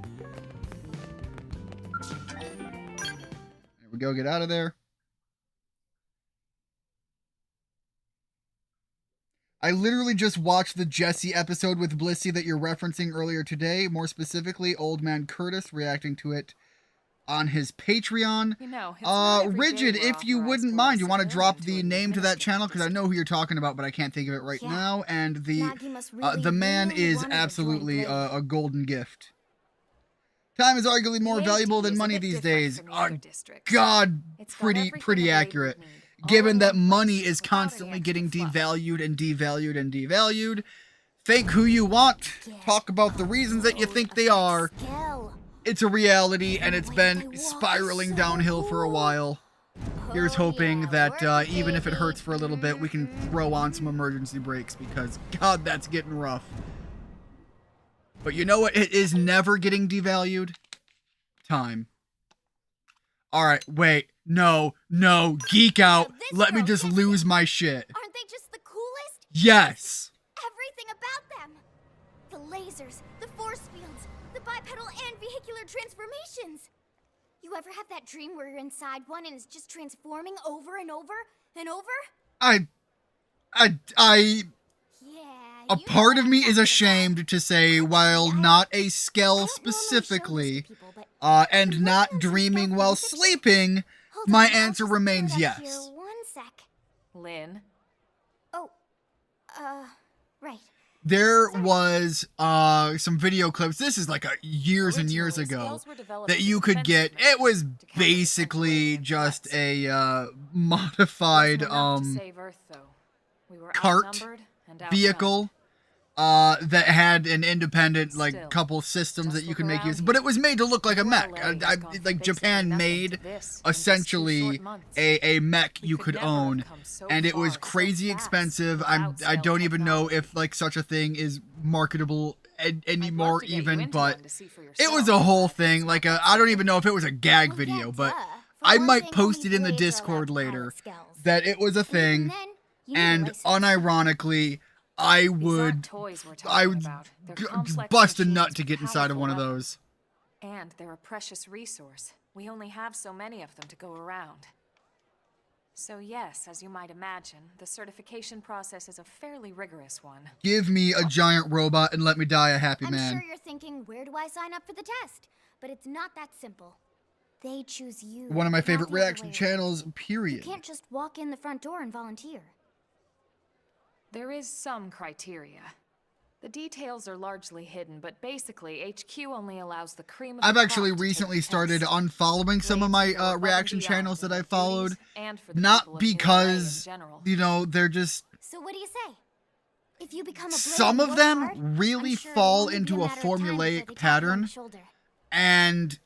There we go, get out of there. I literally just watched the Jesse episode with Blissey that you're referencing earlier today. More specifically, Old Man Curtis reacting to it on his Patreon. You know, it's not every Rigid, day we're if you authorized wouldn't to mind, let a you want to civilian drop to the an name to that channel, because I administrative know who you're talking about, but I can't think of it right Yeah. now. And the Nagi must really, the man really is wanted to join absolutely Blade. a golden gift. Time is arguably more The valuable AD than is a money bit these different days. from the other districts. God, It's got pretty everything a Blade accurate. would need, all Given in that one money place, is without any constantly extra getting fluff. devalued and devalued and devalued. Think who you want. Talk about the reasons that you think they are. Skill. It's a reality, and The it's way been they walk is spiraling so downhill for a cool. while. Here's Oh, hoping yeah, that work it, even if it baby. hurts for a little bit, we can throw on some emergency brakes, because God, that's getting rough. But you know what? It is never getting devalued. Time. All right, wait, no, geek out. this Let me girl just gets lose it. my shit. Aren't they just the coolest? Yes. Everything about them. The lasers, the force fields, the bipedal and vehicular transformations. You ever have that dream where you're inside one and it's just transforming over and over and over? I, Yeah. a you know part what of I'm me is talking ashamed to say, while not a skell specifically, and not dreaming while sleeping, my answer remains yes. One sec. Lynn, Oh, right. There was some video clips. This is like years and years originally, ago scales were developed that as you could get. defensive It was measures to counter basically potential just alien a modified Wasn't enough to save Earth, though. We were cart outnumbered and vehicle that had an independent like Still, couple systems just that you look could make around use of, but it was made to look like a Our mech. area has gone from Like basically Japan nothing to made this in just 2 essentially short months. a mech We you could could never have own, come so and it was far, so crazy fast expensive. without I stealth don't even know technology. if like such a thing is marketable I'd anymore love to get you even, into but one to see for it was yourself, a whole but thing. it's Like not I don't that even know if it was a gag Well, yeah, video, but duh. For I one might thing, post only it in the blades are allowed Discord to later pilot skills. that it was a And thing, even then, you need a and license. unironically, I These aren't would toys we're I talking would about. They're g- complex bust a machines nut to with get inside of powerful one of weapons. those. And they're a precious resource. We only have so many of them to go around. So yes, as you might imagine, the certification process is a fairly rigorous one. Give me a giant robot and let me die a happy I'm man. sure you're thinking, where do I sign up for the test? But it's not that simple. They choose you. One of my not favorite the other reaction way around. channels, You period. can't just walk in the front door and volunteer. There is some criteria. The details are largely hidden, but basically, HQ only allows the cream of I've the actually crop to take recently the started test. unfollowing some of Blades my go above and reaction beyond channels in that I their followed. duties and for the people Not of New LA in because, general. you know, they're just... So what do you say? If you become a blade Some and of work them hard, really I'm sure it'll fall only be into a matter of time before formulaic they tap you on the pattern. shoulder. And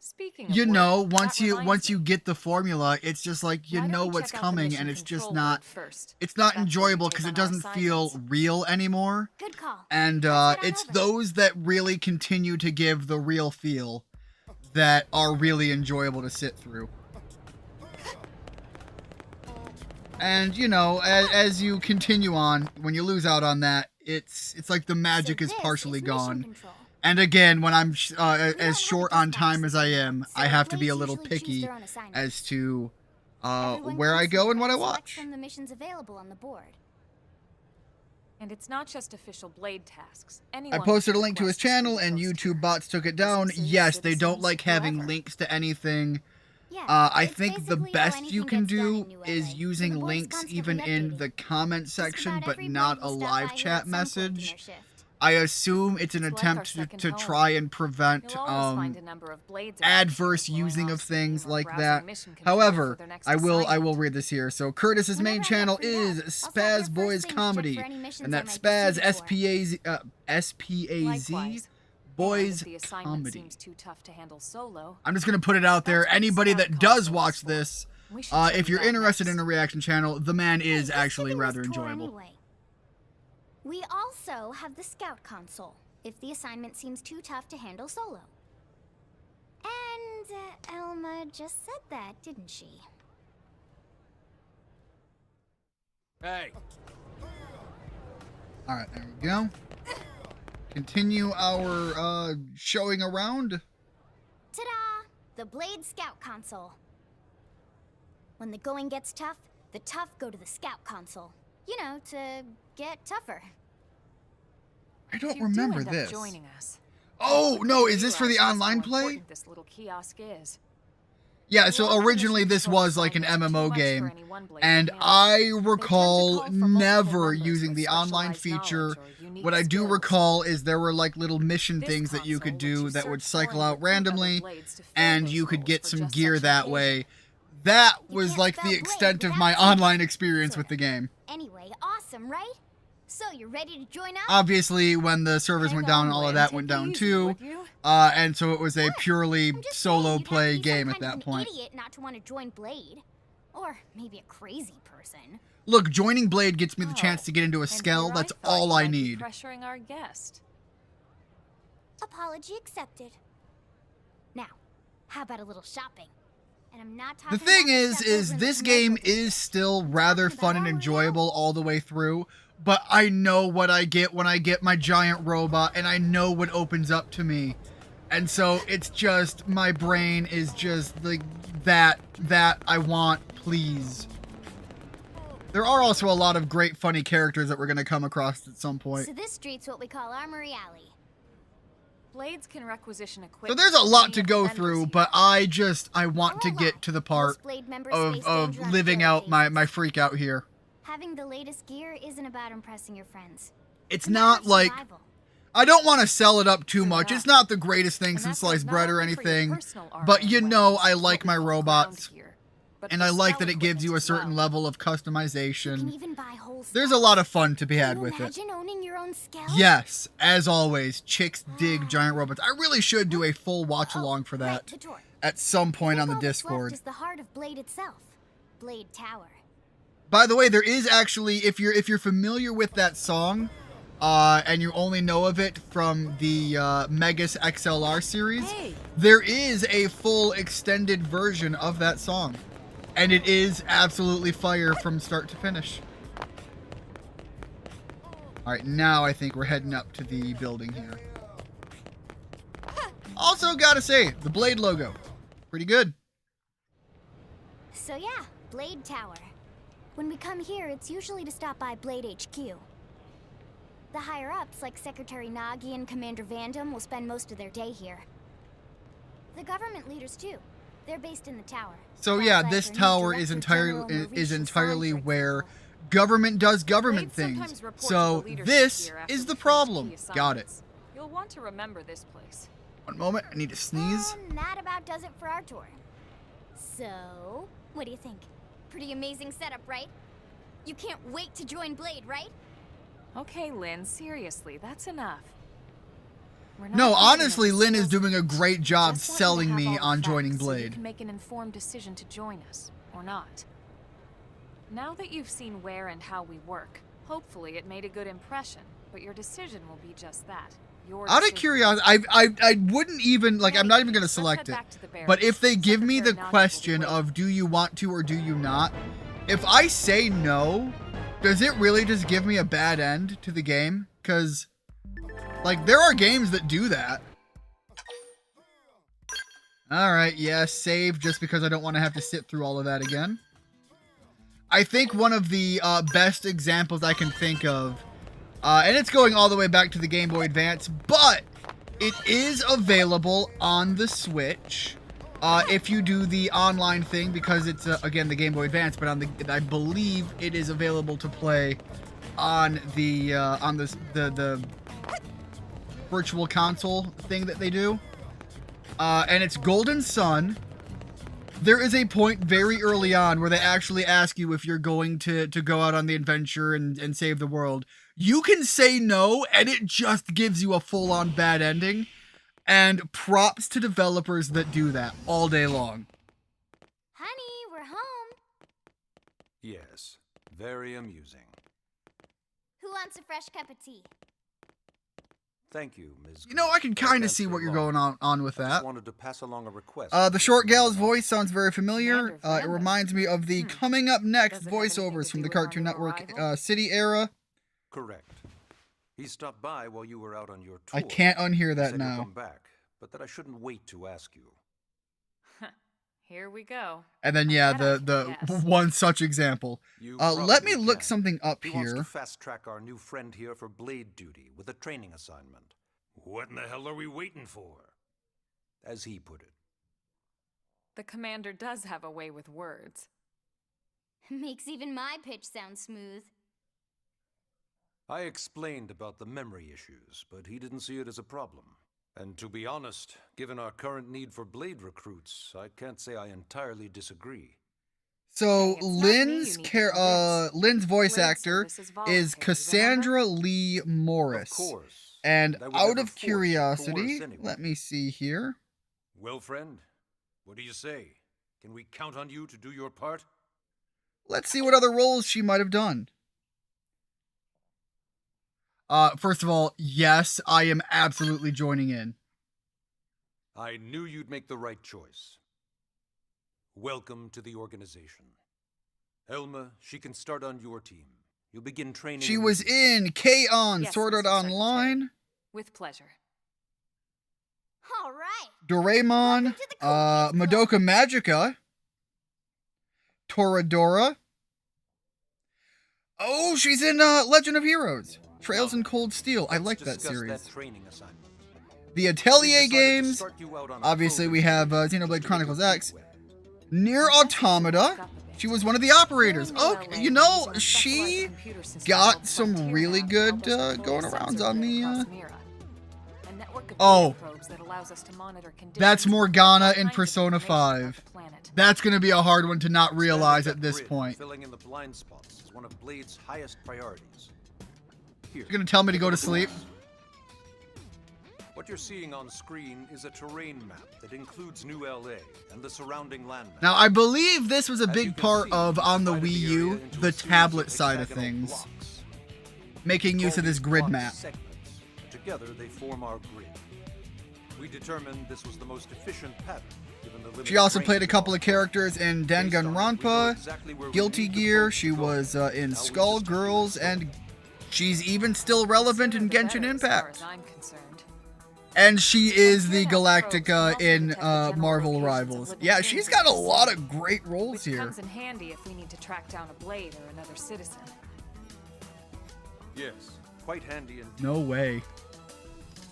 Speaking of you know, work, once that you reminds me. get the formula, it's just like you Why don't know we what's check out the coming, mission and it's just control not... board first? It's not That's where we enjoyable take because it on our doesn't feel assignments. real anymore. Good call. And Let's head on it's over. those that really continue to give the real feel that are really enjoyable to sit through. And you know, as you continue on, when you lose out on that, it's like the magic So is this partially is mission gone. control. And again, when I'm We don't have as a short on dispatch time as I system, am, so I have to be a blades little usually choose picky their own assignments. as to Everyone where I comes go here and what I selects watch. from the missions available on the board. And it's not just official blade tasks. I Anyone posted a can link to his request to channel be and posted YouTube here. bots took it down. Businesses, Yes, they don't citizens, like having whoever. links to anything. Yeah, I it's think the basically how best you anything can gets done do in New LA, is so using the board's links constantly even in updating. the comment Just section, about but every not blade a will stop live by here chat at some point in message. their shift. I assume it's an It's like our attempt second to home. try and prevent You'll always find a number of blades around adverse here blowing using off of steam things or like browsing that. mission control However, for their next I will assignment. read this here. So Curtis's main Whenever I'm up channel for that, is I'll stop here Spaz first Boys thing to check Comedy, for any missions and I that's might be Spaz suited for. SPAZ Likewise. Boys And if the assignment Comedy. seems too tough to handle solo, I'm just gonna put it out there. That's what Anybody Scout that does Console watch is for. this, we should show if you you're that interested next. in a reaction channel, the man Hey, is just actually giving rather this tour enjoyable. anyway. We also have the Scout Console, if the assignment seems too tough to handle solo. And Elma just said that, didn't she? Hey, All right, there we go. Continue our showing around. Ta-da! The Blade Scout Console. When the going gets tough, the tough go to the Scout Console. You know, to get tougher. I If don't you remember do end this. up joining us, Oh, I no, didn't is this for the realize just online how play? important this little kiosk is. Yeah, The so log originally mission this control was like an assignments are too MMO much for game, any one blade to and handle. I They tend to recall call for multiple never members using with the online specialized knowledge feature. or unique What I do skills. recall is there were like little mission This things that you console could lets do you that would search for cycle and out recruit other randomly, blades to fill and those you could roles get for some just gear such that occasion. way. That You was can't like spell the blade extent of without my a T. online experience with Sorta. the game. Anyway, awesome, right? So, you ready to join up? Obviously, when the servers Hang went down, on, all of Lynn, that take went it down easy, too. would you? And so it was a What? purely I'm just solo saying, you'd have to play be game some at kind that of an point. idiot not to want to join Blade. Or maybe a crazy person. Look, joining Blade gets me the Oh, chance to get into a and skell. here That's I thought all you I might be need. pressuring our guest. Apology accepted. Now, how about a little shopping? And I'm not The talking thing about is stuff over in the this game commercial is district. still rather talking fun about and our enjoyable real- all the way through, but I know what I get when I get my giant robot, and I know what opens up to me. And so it's just, my brain is just like, that I want, please. There are also a lot of great funny characters that we're going to come across at some point. So this street's what we call Armory Alley. Blades can requisition So equipment. there's a from lot any to of the go vendors through, here. but I want to Or get to the part Most Blade members of face danger on a living daily out my basis. freak out here. Having the latest gear isn't about impressing your friends. It's a matter not of like, survival. I don't want to sell it up too True much. enough. It's not the greatest thing And since that goes sliced not bread or only for your anything, personal armor but and you know weapons, I what like we my call ground robots, gear, but and for I like spell that it gives you a equipment as certain well. level of You can customization. even buy whole There's a stacks. lot of fun to be Can had you with it. imagine owning your own scale? Yes, as always, chicks dig giant robots. I really should do a full watch along for Right, that the door. at some point on the All that's left Discord. is the heart of Blade itself. Blade Tower. By the way, there is actually, if you're familiar with that song, and you only know of it from the Megas XLR series, Hey. there is a full extended version of that song, and it is absolutely fire from start to finish. All right, now I think we're heading up to the building here. Also, gotta say, the Blade logo, pretty good. So yeah, Blade Tower. When we come here, it's usually to stop by Blade HQ. The higher-ups, like Secretary Nagi and Commander Vandam, will spend most of their day here. The government leaders, too. They're based in the tower. So Guys yeah, like this our new tower is Director General entirely Maurice entirely Hassan, for where example. government does government Blades sometimes things. report to So the leadership this here after is we the finish problem. key Got it. assignments. You'll want to remember this place. One moment, I need to sneeze. And that about does it for our tour. So, what do you think? Pretty amazing setup, right? You can't wait to join Blade, right? Okay, Lynn, seriously, that's enough. We're not No, giving honestly, up the Lynn is skills doing a great we job just want you to selling have me all the on joining facts so you Blade. can make an informed decision to join us, or not. Now that you've seen where and how we work, hopefully it made a good impression, but your decision will be just that. Your Out of decision. curiosity, I wouldn't even, like, I'm not even going to Let's select head it. back to the But if they barracks. give me the Secretary Nagi will be question waiting. of do you want to or do you not, if I say no, does it really just give me a bad end to the game? Because, like, there are games that do that. Alright, yeah, save just because I don't want to have to sit through all of that again. I think one of the best examples I can think of, and it's going all the way back to the Game Boy Advance, but it is available on the Switch if you do the online thing, because it's, again, the Game Boy Advance, but on the, I believe it is available to play on the virtual console thing that they do. And it's Golden Sun. There is a point very early on where they actually ask you if you're going to go out on the adventure and save the world. You can say no, and it just gives you a full-on bad ending. And props to developers that do that all day long. Honey, we're home. Yes, very amusing. Who wants a fresh cup of tea? Thank you, Ms. You know, I can kind of see what you're going on with I that. just wanted to pass along a request. The short gal's voice sounds very familiar. Commander It Vandam. reminds me of the coming up next Does it have anything voiceovers to from do the with our Cartoon new Network arrival? City era. Correct. He stopped by while you were out on your tour. I can't unhear He that said he'll now. come back, but that I shouldn't wait to ask you. Here we go. And then yeah, I bet I the can guess. one such example. You Let me probably look can. something up He wants to here. fast track our new friend here for blade duty with a training assignment. What in the hell are we waiting for? As he put it. The commander does have a way with words. Makes even my pitch sound smooth. I explained about the memory issues, but he didn't see it as a problem. And to be honest, given our current need for blade recruits, I can't say I entirely disagree. So Hey, it's not me you need to convince. Lynn's voice Blade actor service is is voluntary, Cassandra Lee Morris. Of course. And I would out never of force you to curiosity, coerce anyone. let me see here. Well, friend, what do you say? Can we count on you to do your part? Let's see what other roles she might have done. First of all, yes, I am absolutely joining in. I knew you'd make the right choice. Welcome to the organization. Elma, she can start on your team. You'll begin training. She was in K-On! Yes, Sword Art Mr. Secretary. Online, With pleasure. All right. Doraemon, Welcome to the Cool Kids Madoka Magica, Toradora. Oh, she's in Legend of Heroes, Trails in Cold Steel. I Let's like that discuss series. training assignment. The We Atelier decided to games. start you out on a Obviously, we program have just to Xenoblade get Chronicles your feet X. wet. Near Automata. She was one of the operators. Oh, you know, she got some really good going arounds on the. Oh, that's Morgana in Persona 5. That's gonna be a hard one to not realize at this Grid, point. Filling in the blind spots is one of Blade's highest priorities. Here, You're gonna tell me to go to sleep? What you're seeing on screen is a terrain map that includes New LA and the surrounding landmass. Now, I believe this was a As you big can part see, of, on the we've Wii divided U, area into the a series tablet of side of hexagonal things, blocks. making use of this grid map. Segments. Together they form our grid. We determined this was the most efficient pattern, given the limited She also range played a of couple of objects. characters in Based on it, we know Danganronpa, exactly where we Guilty need to Gear. focus She going. was Now in we Skull just have to Girls, install. and she's even still relevant in Genshin Impact. I'm concerned. And she is the Galactica in Marvel Rivals. Yeah, she's got a lot of great roles Which here. comes in handy if we need to track down a blade or another citizen. Yes, quite handy indeed. No way.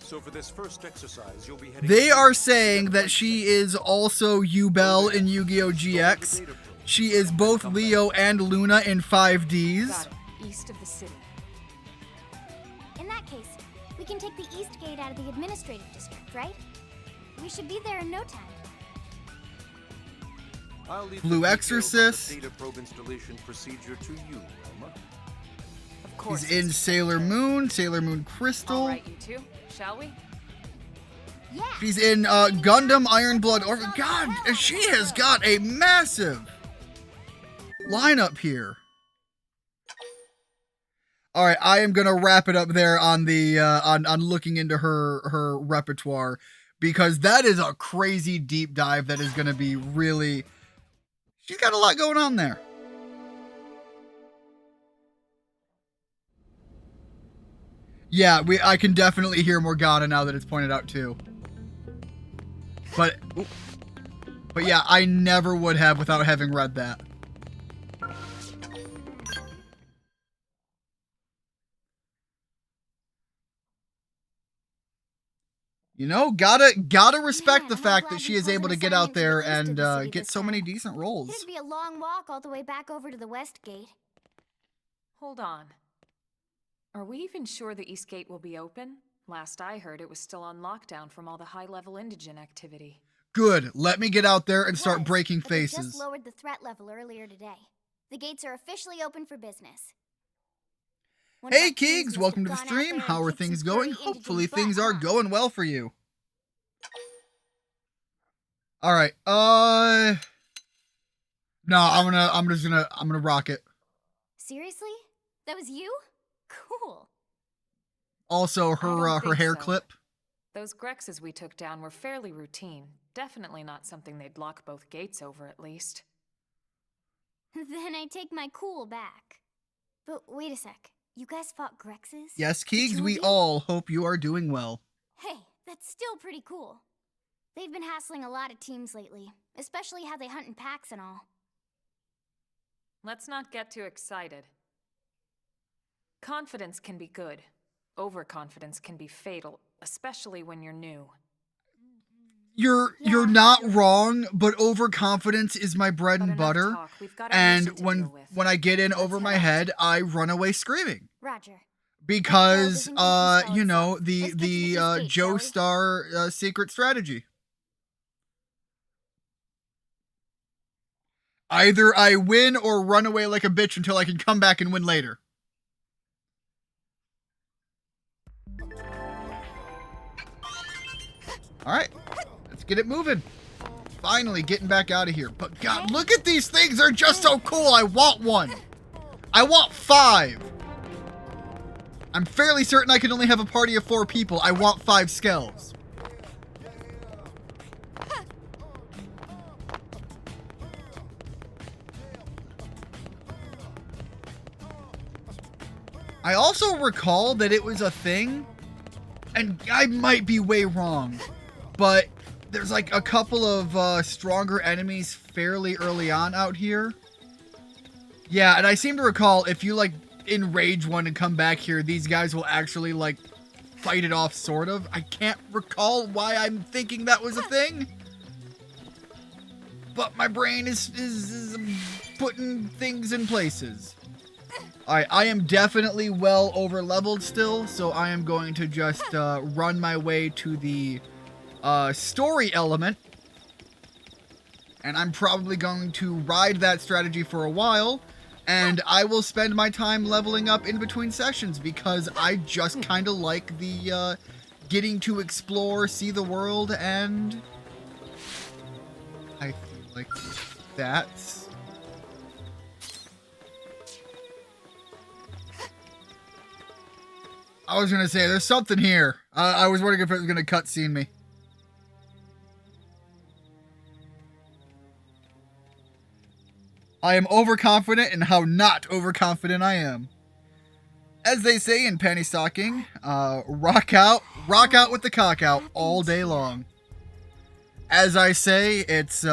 So for this first exercise, you'll be heading. They to- are saying that she is also Yubel in Yu-Gi-Oh! GX. She is both Leo and Luna in 5Ds. Got it. East of the city. In that case, we can take the east gate out of the administrative district, right? We should be there in no time. I'll leave Blue the details on the Exorcist. data probe installation procedure to you, Elma. Of course. He's in Mr. Sailor Secretary. Moon, Sailor Moon Crystal. All right, you two. Shall we? Yeah. She's in Gundam Iron Blood Orphan. God, she has got a massive lineup here. All right, I am gonna wrap it up there on the on looking into her repertoire, because that is a crazy deep dive that is gonna be really. She's got a lot going on there. Yeah, I can definitely hear Morgana now that it's pointed out too. But yeah, I never would have without having read that. You know, gotta respect Man, the I'm fact glad that she this is able to wasn't get assigned out to the there east of and the city get this so many time. decent roles. It'd be a long walk all the way back over to the west gate. Hold on. Are we even sure the East Gate will be open? Last I heard, it was still on lockdown from all the high-level indigen activity. Good. Let me get out there and It start was, breaking but they faces. just lowered the threat level earlier today. The gates are officially open for business. One of Hey our teams Keegs, must welcome to have the gone out stream. there How and are kicked some things going? furry Hopefully indigen things butt, are huh? going well for you. All right. No, I'm gonna rock it. Seriously? That was you? Cool. Also, I don't her think hair so. clip. Those Grexes we took down were fairly routine. Definitely not something they'd lock both gates over, at least. Then I take my cool back. But wait a sec. You guys fought Grexes? Yes, The Keegs, two we of you? all hope you are doing well. Hey, that's still pretty cool. They've been hassling a lot of teams lately, especially how they hunt in packs and all. Let's not get too excited. Confidence can be good. Overconfidence can be fatal, especially when you're new. You're not wrong, but overconfidence is my bread But and enough butter. talk. We've got our And mission to when deal with. when I get in over Let's my head head, I run away screaming. Roger. Because That girl doesn't you know, keep spelling stuff. Let's get to the the escape, shall we? Joestar secret strategy. Either I win or run away like a bitch until I can come back and win later. Alright, let's get it moving. Finally getting back out of here. But God, look at these things. They're just so cool. I want one. I want 5. I'm fairly certain I can only have a party of 4 people. I want 5 skells. I also recall that it was a thing, and I might be way wrong, but there's like a couple of stronger enemies fairly early on out here. Yeah, and I seem to recall if you like enrage one and come back here, these guys will actually like fight it off, sort of. I can't recall why I'm thinking that was a thing, but my brain is putting things in places. Alright, I am definitely well over leveled still, so I am going to just run my way to the story element. And I'm probably going to ride that strategy for a while, and I will spend my time leveling up in between sessions because I just kind of like the getting to explore, see the world, and I feel like that's... I was going to say, there's something here. I was wondering if it was going to cutscene me. I am overconfident in how not overconfident I am. As they say in penny stocking, rock out with the cock out all day long. As I say, it's,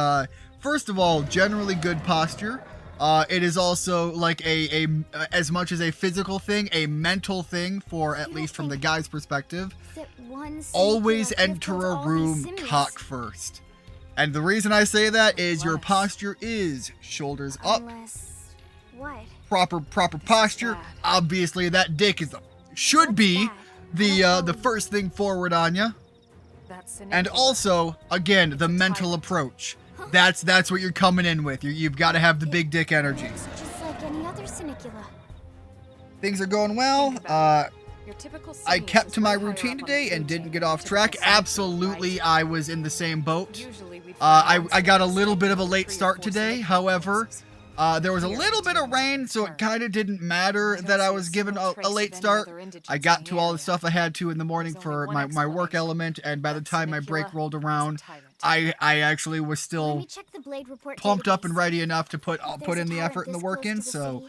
first of all, generally good posture. It is also like a as much as a physical thing, a mental thing for at least from the guy's perspective. Always enter a room cock first. And the reason I say that is your posture is shoulders up. Unless... what? Proper posture. Obviously that dick is should be the first thing forward on you. And also, again, the mental approach. That's what you're coming in with. You've got to have the big dick energy. It's just like any other Sinicula. Things are going well. I kept to my routine today and didn't get off track. Absolutely, I was in the same boat. I got a little bit of a late start today. However, there was a little bit of rain, so it kind of didn't matter that I was given a late start. I got to all the stuff I had to in the morning for my work element, and by the time my break rolled around, I actually was still pumped up and ready enough to put in the effort and the work in. So,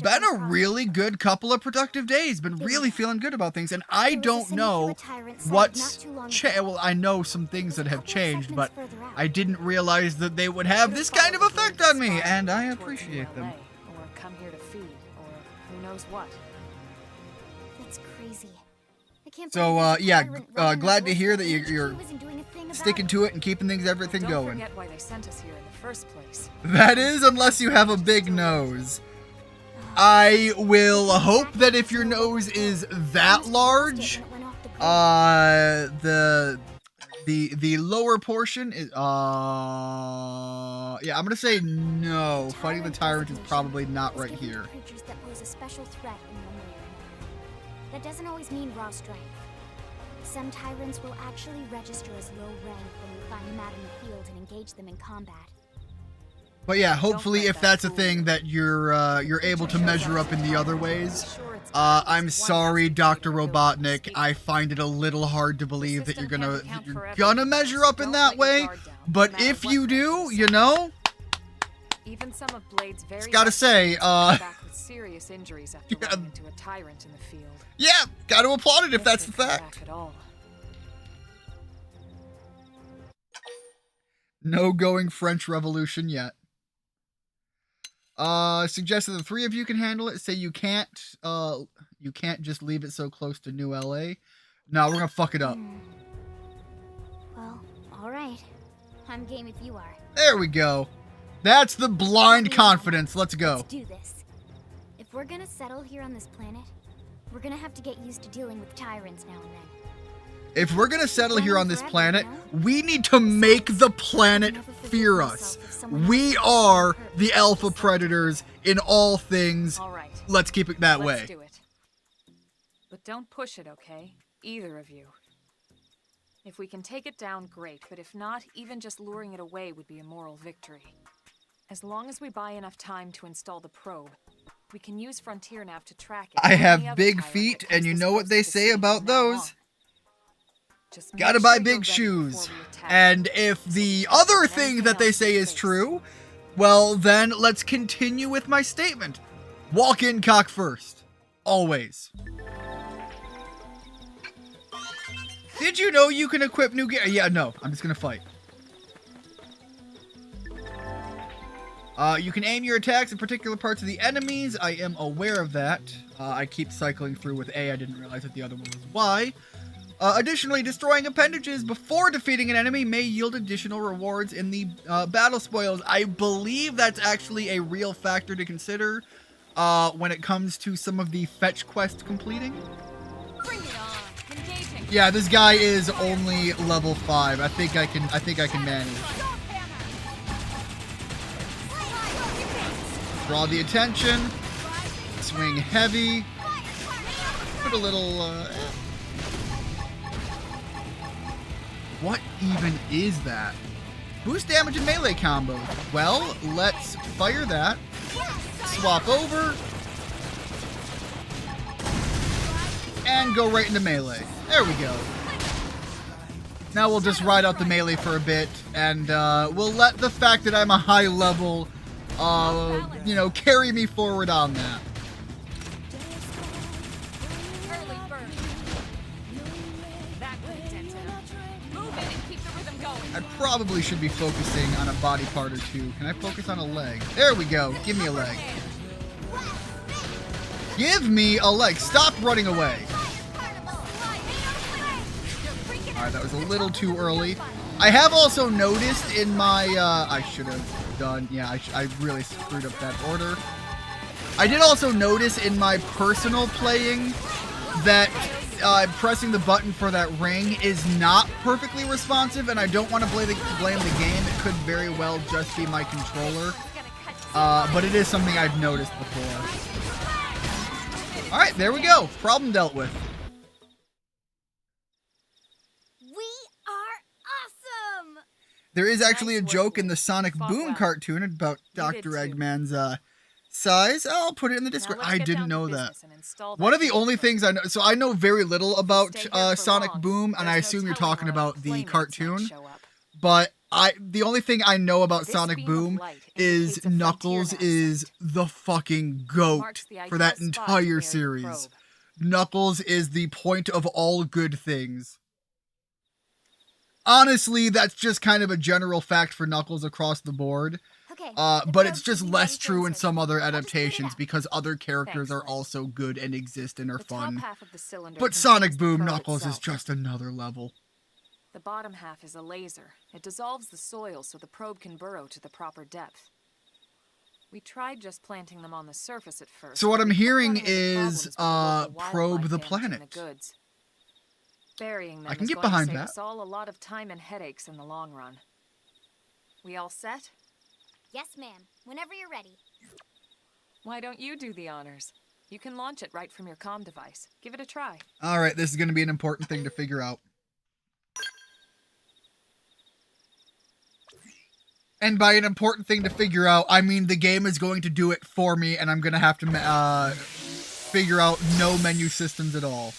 been a really good couple of productive days. Been really feeling good about things, and I don't know what's well, I know some things that have changed, but I didn't realize that they would have this kind of effect on me, and I appreciate them. Or come here to feed, or who knows what. That's crazy. I can't So, believe this yeah, tyrant running glad the to hear bush that when you're he wasn't doing a thing about sticking to it and keeping everything Don't going. forget why they sent us here in the first place. That is, unless you have a big nose. I will hope that if your nose is that large, the lower portion is yeah, I'm gonna say no. Fighting the tyrant is probably not right here. Creatures that pose a special threat in one way or another. That doesn't always mean raw strength. Some tyrants will actually register as low rank when you find them out in the field and engage them in combat. But yeah, hopefully if that's a thing that you're able to measure up in the other ways. I'm sorry, Dr. Robotnik. I find it a little hard to believe that you're gonna measure up in that way. But if you do, you know, Even some of Blade's very gotta say, back with serious injuries after running into a tyrant in the field. yeah, gotta applaud it if that's the fact. Back at all. No going French Revolution yet. Suggested the three of you can handle it. Say you can't just leave it so close to New LA. No, we're gonna fuck it up. Well, alright. I'm game if you are. There we go. That's the blind confidence. Let's go. Let's do this. If we're gonna settle here on this planet, we're gonna have to get used to dealing with tyrants now and then. If we're gonna settle here on this planet, we need to make the planet fear us. We are the alpha predators in all things. All right. Let's keep it that way. Let's do it. But don't push it, okay? Either of you. If we can take it down, great. But if not, even just luring it away would be a moral victory. As long as we buy enough time to install the probe, we can use Frontier Nav to track it. I and any have other big tyrant feet, that and comes you this know what close they to the say city about from now on. those. Just Gotta make buy sure you're big ready shoes. before we attack. And if the other thing that they say is true, well, then let's continue with my statement. Walk in cock first. Always. Did you know you can equip new gear? Yeah, no. I'm just gonna fight. You can aim your attacks at particular parts of the enemies. I am aware of that. I keep cycling through with A. I didn't realize that the other one was Y. Additionally, destroying appendages before defeating an enemy may yield additional rewards in the battle spoils. I believe that's actually a real factor to consider when it comes to some of the fetch quest completing. Bring it on. Engaging. Yeah, this guy is only level 5. I think I can manage. Draw the attention. Swing heavy. Put a little What even is that? Boost damage and melee combos. Well, let's fire that. Swap over. And go right into melee. There we go. Now we'll just ride out the melee for a bit, and we'll let the fact that I'm a high level, carry me forward on that. Early burn. That could dent him. Move in and keep the rhythm going. I probably should be focusing on a body part or two. Can I focus on a leg? There we go. Give me a leg. Give me a leg. Stop running away. Alright, that was a little too early. I have also noticed in my, I should have done, yeah, I really screwed up that order. I did also notice in my personal playing that pressing the button for that ring is not perfectly responsive, and I don't want to blame the game. It could very well just be my controller, but it is something I've noticed before. Alright, there we go. Problem dealt with. There is actually a joke in the Sonic Boom cartoon about Dr. Eggman's size. I'll put it in the Discord. I didn't know that. One of the only things I know, so I know very little about Sonic Boom, and I assume you're talking about the cartoon. But the only thing I know about Sonic Boom is Knuckles is the fucking GOAT for that entire series. Knuckles is the point of all good things. Honestly, that's just kind of a general fact for Knuckles across the board. But it's just less true in some other adaptations because other characters are also good and exist and are fun. But Sonic Boom Knuckles is just another level. The bottom half is a laser. It dissolves the soil so the probe can burrow to the proper depth. We tried just planting them on the surface at first. So what I'm hearing is probe the planet. Burying them I can is get going behind to save that. us all a lot of time and headaches in the long run. We all set? Yes, ma'am. Whenever you're ready. Why don't you do the honors? You can launch it right from your comm device. Give it a try. Alright, this is going to be an important thing to figure out. And by an important thing to figure out, I mean the game is going to do it for me, and I'm going to have to figure out no menu systems at all.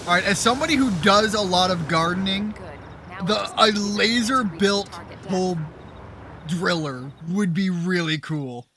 Alright, as somebody who does a lot of gardening, a laser-built hole driller would be really cool.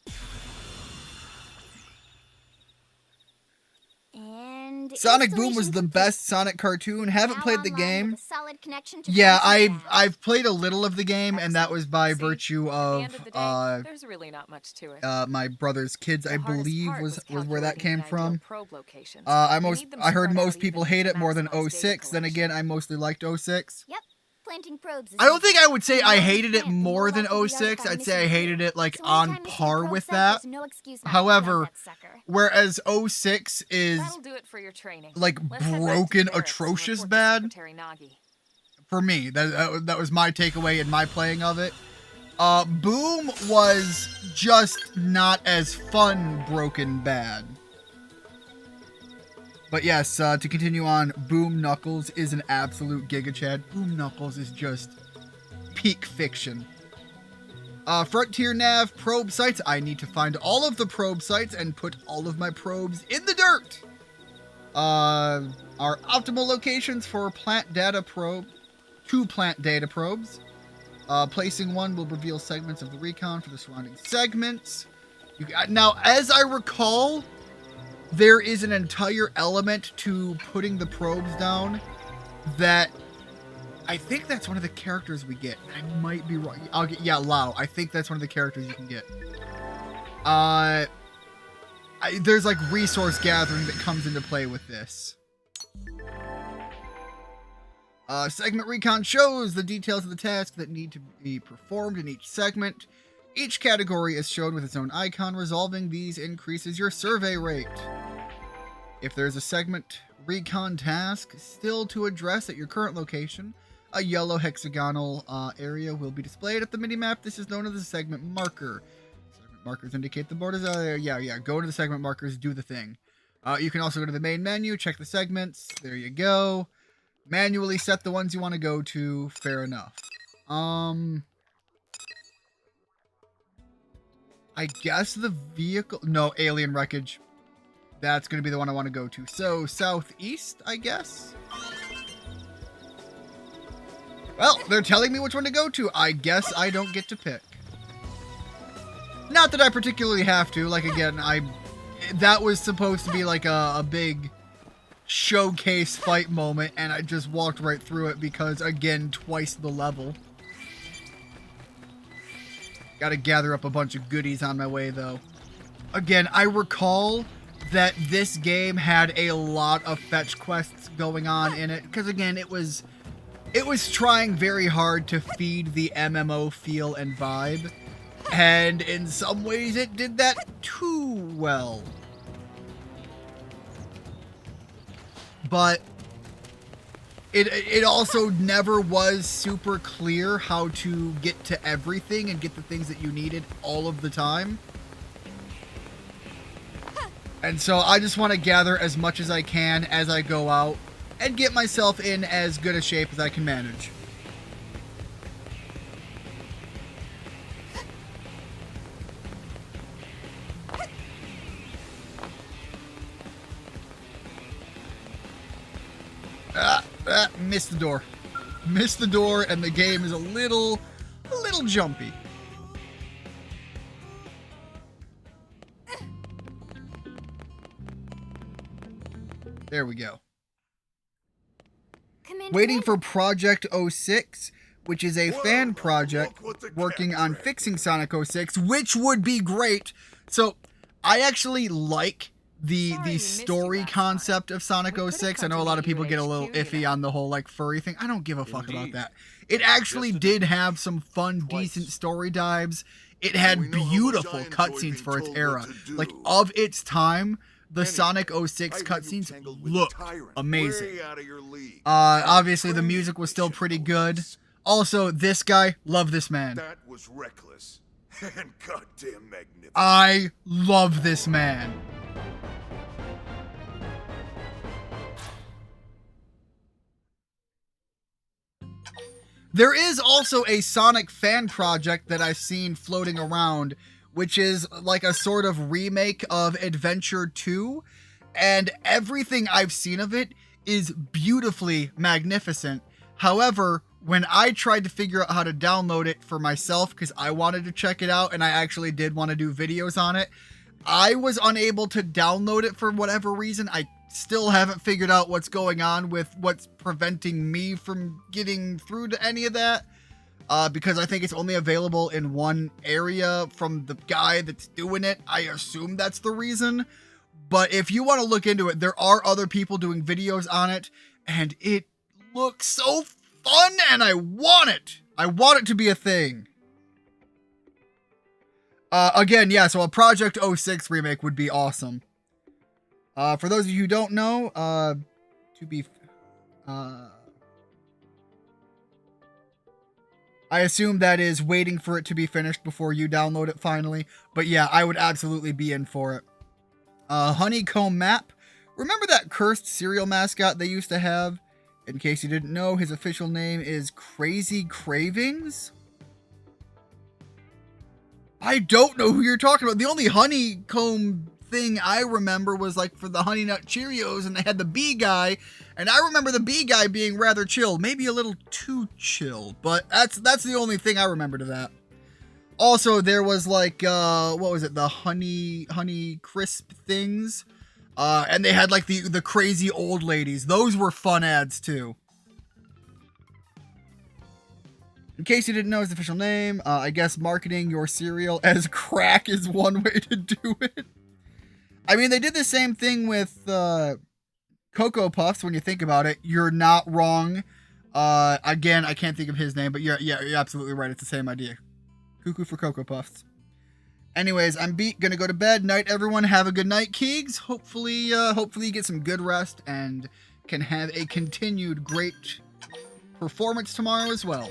And Sonic Boom was the best Sonic cartoon. Haven't played the game. Solid connection to Yeah, friends and I've played a little of the game, and that was by See, virtue At the of end of the day, there's really not much to it. my brother's kids, The I hardest believe part was where that calculating came the ideal from. probe locations. I You need them heard spread out most people evenly hate to it more than maximize data 06. Then again, I mostly liked 06. Yep. Planting probes is I don't easy. think I would say The I more you hated it plant, the more than likely we are to 06. find I'd say I missing hated it like So on anytime you see a par probe with site, that. there's no excuse not to However, plant that sucker. Whereas 06 is That'll do it for your training. like Let's head back to broken, the barracks and atrocious report to bad. Secretary Nagi. For me, that was my takeaway in my playing of it. Boom was just not as fun broken bad. But yes, to continue on, Boom Knuckles is an absolute Giga Chad. Boom Knuckles is just peak fiction. Frontier Nav probe sites. I need to find all of the probe sites and put all of my probes in the dirt. Our optimal locations for plant data probe. 2 plant data probes. Placing one will reveal segments of the recon for the surrounding segments. Now, as I recall, there is an entire element to putting the probes down that I think that's one of the characters we get. I might be wrong. Yeah, Lao. I think that's one of the characters you can get. There's like resource gathering that comes into play with this. Segment recon shows the details of the tasks that need to be performed in each segment. Each category is shown with its own icon. Resolving these increases your survey rate. If there's a segment recon task still to address at your current location, a yellow hexagonal area will be displayed at the minimap. This is known as a segment marker. Segment markers indicate the borders. Go to the segment markers, do the thing. You can also go to the main menu, check the segments. There you go. Manually set the ones you want to go to. Fair enough. I guess the vehicle... No, alien wreckage. That's going to be the one I want to go to. So, southeast, I guess? Well, they're telling me which one to go to. I guess I don't get to pick. Not that I particularly have to. Like, again, that was supposed to be like a big showcase fight moment, and I just walked right through it because, again, twice the level. Gotta gather up a bunch of goodies on my way, though. Again, I recall that this game had a lot of fetch quests going on in it, because, again, it was trying very hard to feed the MMO feel and vibe, and in some ways it did that too well. But it also never was super clear how to get to everything and get the things that you needed all of the time. And so I just want to gather as much as I can as I go out and get myself in as good a shape as I can manage. Missed the door. Missed the door, and the game is a little jumpy. There we go. Waiting for Project 06, which is a fan project working on fixing Sonic 06, which would be great. So, I actually like the story concept of Sonic 06. I know a lot of people get a little iffy on the whole like furry thing. I don't give a fuck about that. It actually did have some fun, decent story dives. It had beautiful cutscenes for its era. Like, of its time, the Sonic 06 cutscenes look amazing. Obviously, the music was still pretty good. Also, this guy, love this man. That was reckless and goddamn magnificent. I love this man. There is also a Sonic fan project that I've seen floating around, which is like a sort of remake of Adventure 2, and everything I've seen of it is beautifully magnificent. However, when I tried to figure out how to download it for myself, because I wanted to check it out, and I actually did want to do videos on it, I was unable to download it for whatever reason. I still haven't figured out what's going on with what's preventing me from getting through to any of that. Because I think it's only available in one area from the guy that's doing it. I assume that's the reason. But if you want to look into it, there are other people doing videos on it, and it looks so fun, and I want it. I want it to be a thing. Again, yeah, so a Project 06 remake would be awesome. For those of you who don't know, I assume that is waiting for it to be finished before you download it finally. But yeah, I would absolutely be in for it. Honeycomb Map. Remember that cursed cereal mascot they used to have? In case you didn't know, his official name is Crazy Cravings. I don't know who you're talking about. The only honeycomb thing I remember was like for the Honey Nut Cheerios, and they had the bee guy, and I remember the bee guy being rather chill, maybe a little too chill, but that's the only thing I remember to that. Also, there was like what was it, the honey crisp things, and they had like the crazy old ladies. Those were fun ads too. In case you didn't know his official name, I guess marketing your cereal as crack is one way to do it. I mean, they did the same thing with Cocoa Puffs. When you think about it, you're not wrong. Again, I can't think of his name, but you're absolutely right. It's the same idea. Cuckoo for Cocoa Puffs. Anyways, I'm gonna go to bed. Night, everyone. Have a good night, Keegs. Hopefully you get some good rest and can have a continued great performance tomorrow as well.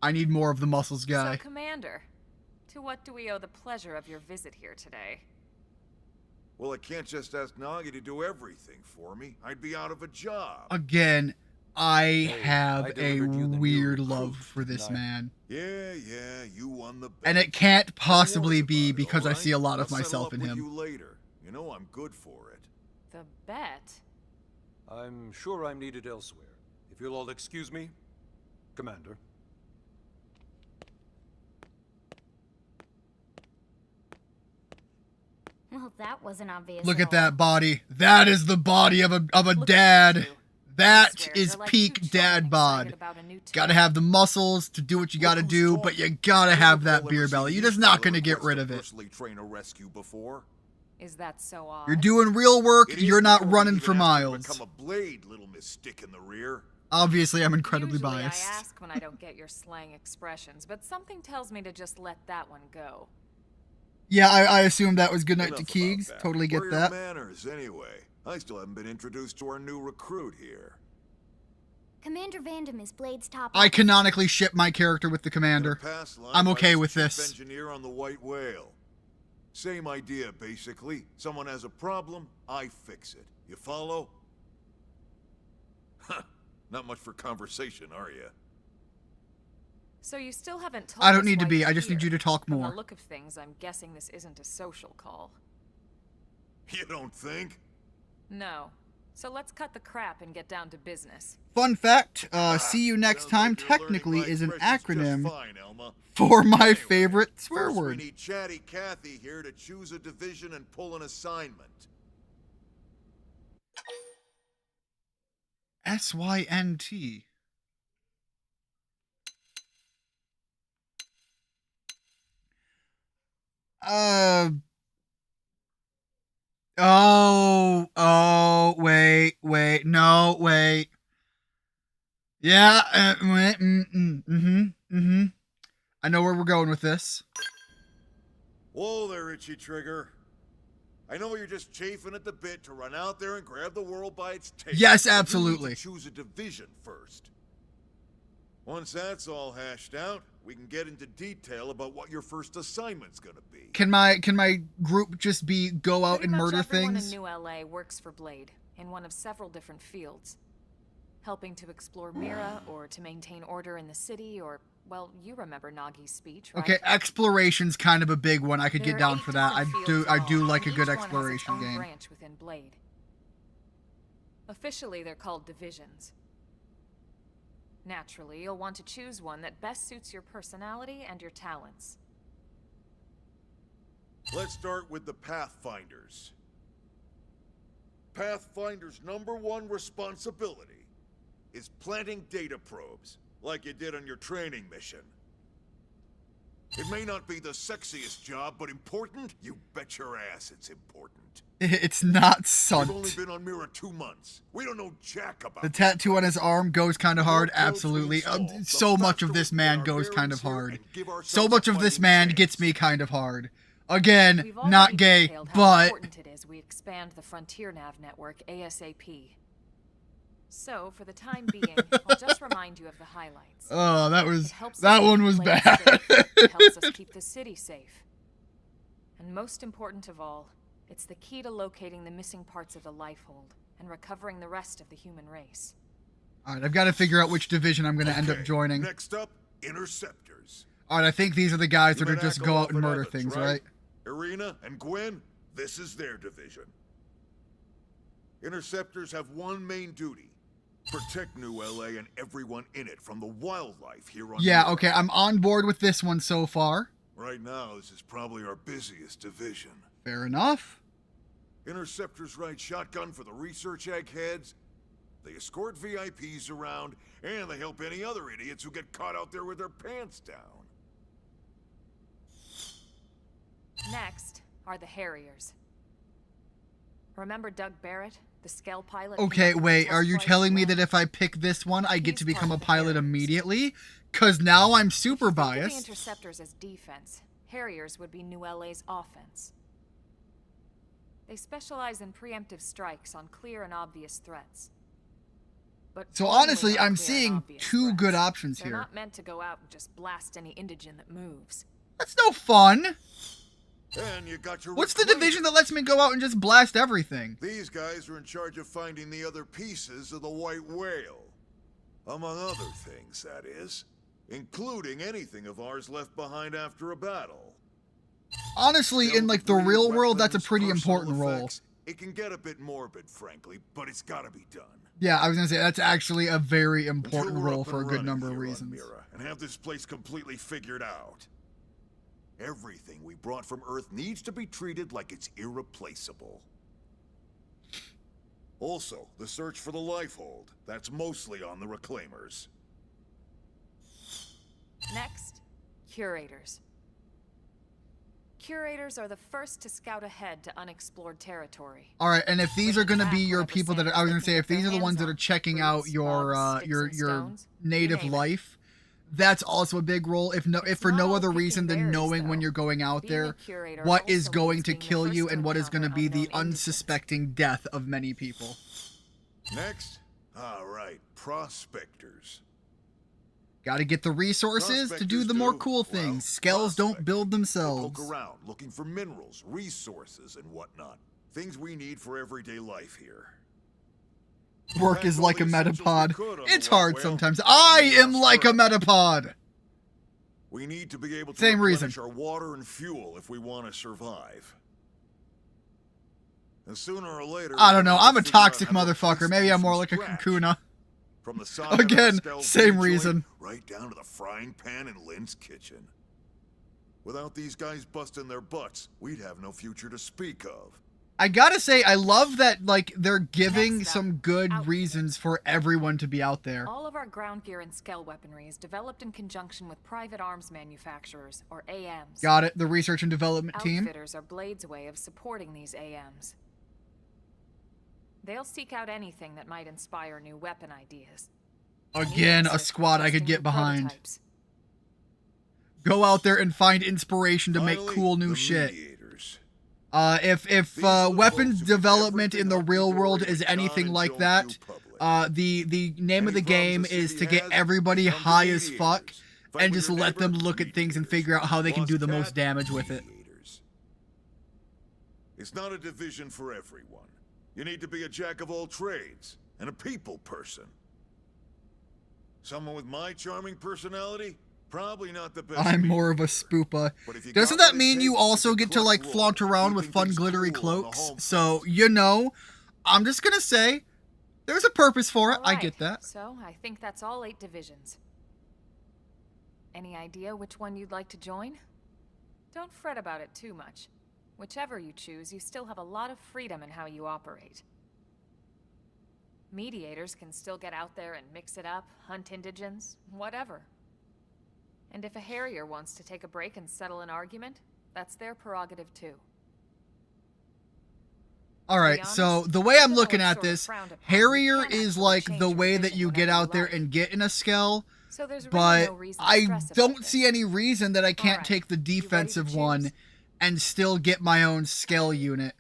I need more of the muscles guy. So, Commander, to what do we owe the pleasure of your visit here today? Well, I can't just ask Nagi to do everything for me. I'd be out of a job. Again, I have I a delivered you the new weird recruit love for this tonight. man. Yeah, you won the bet. And it can't possibly Don't worry be about it, because I alright? see a lot of I'll settle myself up in with him. you later. You know I'm good for it. The bet? I'm sure I'm needed elsewhere. If you'll all excuse me, Commander. Well, that wasn't obvious. Look at all. that body. That is the body of a Look at dad. you two. I That swear, is you're like peak two dad children bod. excited about a new toy. Gotta have the muscles to do what you gotta Look do, who's but you talking. gotta have that Never beer seen belly. You're you just not fella gonna get request rid to of it. personally train a rescue before. Is that so odd? You're doing real work. It You're is not before you running even for ask me to miles. Become a blade, little miss stick in the rear. Obviously, I'm incredibly Usually biased. I ask when I don't get your slang expressions, but something tells me to just let that one go. Yeah, I assume that was good night Enough to about Keegs. that. Totally get Where are that. your manners, anyway? I still haven't been introduced to our new recruit here. Commander Vandam is Blade's top. I canonically ship my character with the In a commander. past life, I'm I okay was with chief this. Engineer on the White Whale. Same idea, basically. Someone has a problem, I fix it. You follow? Huh. Not much for conversation, are you? So you still haven't told I don't us need to why be. you're I just need here. you to talk From more. the look of things, I'm guessing this isn't a social call. You don't think? No. So let's cut the crap and get down to business. Fun fact, see you next Sounds time like you're learning technically my is an expressions just acronym fine, Elma. for my Anyway, favorite swear first we word. need Chatty Cathy here to choose a division and pull an assignment. SYNT. Wait. No, wait. Yeah, I know where we're going with this. Whoa there, Itchy Trigger. I know you're just chafing at the bit to run out there and grab the world by its tail. Yes, but you need absolutely. to choose a division first. Once that's all hashed out, we can get into detail about what your first assignment's gonna be. Can my group just be go out Pretty and much murder everyone things? in New LA works for Blade in one of several different fields. Helping to explore Mira, or to maintain order in the city, or, well, you remember Nagi's speech, right? Okay, exploration's kind of a big one. I could There get are down 8 for that. different fields I in do all, like a and good each one has its exploration own game. branch within Blade. Officially, they're called divisions. Naturally, you'll want to choose one that best suits your personality and your talents. Let's start with the Pathfinders. Pathfinder's #1 responsibility is planting data probes, like you did on your training mission. It may not be the sexiest job, but important? You bet your ass it's important. It's not We've only sunt. been on Mira 2 months. We don't know jack about The it. tattoo on his arm goes kind of hard. The more codes we Absolutely. solve, the So much of faster this we can man get our goes kind of bearings here hard. and give ourselves So a much of this fighting man chance. gets me kind of hard. Again, We've already not gay, detailed how but important it is we expand the Frontier Nav network ASAP. So, for the time being, I'll just remind you of the highlights. oh, It helps us that keep one was Blade bad. safe. It helps us keep the city safe. And most important of all, it's the key to locating the missing parts of the Lifehold and recovering the rest of the human race. All right, I've got to figure out which division I'm going to end up Okay, joining. Next up, Interceptors. All right, I think these are the guys You that are met just go out Akalov and murder Evans, things, right? Irina and Gwen, this is their division. Interceptors have one main duty. Protect New LA and everyone in it from the wildlife here on Yeah, Mira. okay, I'm on board with this one so far. Right now, this is probably our busiest division. Fair enough. Interceptors ride shotgun for the research eggheads. They escort VIPs around, and they help any other idiots who get caught out there with their pants down. Next are the Harriers. Remember Doug Barrett, the Skell pilot? Okay, who wait, test are you flight telling me well? that if I pick this one, I get He's to part become a of the pilot Harriers. immediately? Because now I'm super Think of the biased. Interceptors as defense. Harriers would be New LA's offense. They specialize in preemptive strikes on clear and obvious threats. But So only honestly, on I'm clear and seeing obvious two good threats. options They're here. not meant to go out and just blast any indigene that moves. That's no fun. And you got your What's the recruiters. division that lets me go out and just blast everything? These guys are in charge of finding the other pieces of the white whale. Among other things, that is. Including anything of ours left behind after a battle. Honestly, in like the Debris, real world, that's a weapons, pretty personal important role. effects. It can get a bit morbid, frankly, but it's gotta be done. Yeah, I was gonna say that's actually a very Until important we're role up for a and good running number of here on reasons. Mira and have this place completely figured out. Everything we brought from Earth needs to be treated like it's irreplaceable. Also, the search for the Lifehold. That's mostly on the Reclaimers. Next, Curators. Curators are the first to scout ahead to unexplored territory. All right, and if these are Bringing gonna be back your whatever people that I was gonna samples say, they if can these get are the their ones that hands are on, checking out fruits, your logs, sticks, and your stones, you native name it. life, that's also a big role. If It's for not no all other picking reason than berries, knowing when though. you're going out Being a there, curator what is also going means to being the kill first you to and what is going to encounter be the unknown indigents. unsuspecting death of many people. Next, all right, Prospectors. Got to get the resources to do the more cool things. Skells don't build They themselves. poke around looking for minerals, resources, and whatnot. Things we need for everyday life here. Work is like a Pack all the essentials metapod. we could on the It's white hard whale. sometimes. I am Lost like a forever. metapod. We need to be able to Same replenish reason. our water and fuel if we want to survive. And sooner or later, I don't know. we'll have I'm to a figure out toxic how to motherfucker. replace Maybe these I'm more from like a scratch. kakuna. From the side Again, of the Skell's same joint, reason. right down to the frying pan in Lynn's kitchen. Without these guys busting their butts, we'd have no future to speak of. I gotta say, I love that, like, they're giving Next up, some good outfitters. reasons for everyone to be out there. All of our ground gear and Skell weaponry is developed in conjunction with private arms manufacturers, or AMs. Got it. The research and development team. Outfitters are Blade's way of supporting these AMs. They'll seek out anything that might inspire new weapon ideas. And Again, even a assist with squad I testing could get new behind. prototypes. Go out there and find inspiration to make Finally, cool new the shit. mediators. If These are the weapons folks who keep development in the everything real hunky-dory world when is John anything and like Joe that, do public. the name of Any the game problems the is to city get has, everybody come to high as fuck mediators. Fight and with just your let them neighbor, look at things and mediators. figure out how they can Lost do the cat, most damage with it. mediators. It's not a division for everyone. You need to be a jack of all trades and a people person. Someone with my charming personality? Probably not the best. I'm leader more of a here. spoopa. But if you Doesn't got that what it mean you takes, also it's a get to clutch like role, flaunt around with keeping fun things glittery cool on the cloaks? home So, front. you know, I'm just gonna say, there's a purpose for it. All I right, get that. So I think that's all 8 divisions. Any idea which one you'd like to join? Don't fret about it too much. Whichever you choose, you still have a lot of freedom in how you operate. Mediators can still get out there and mix it up, hunt indigents, whatever. And if a Harrier wants to take a break and settle an argument, that's their prerogative too. All right, so the way I'm looking at this, Harrier is like the way that you get out there and get in a Skell, So there's really but no reason to I stress about don't this. see any reason that I can't Alright, take the you ready to defensive one choose? and still get my own Skell unit.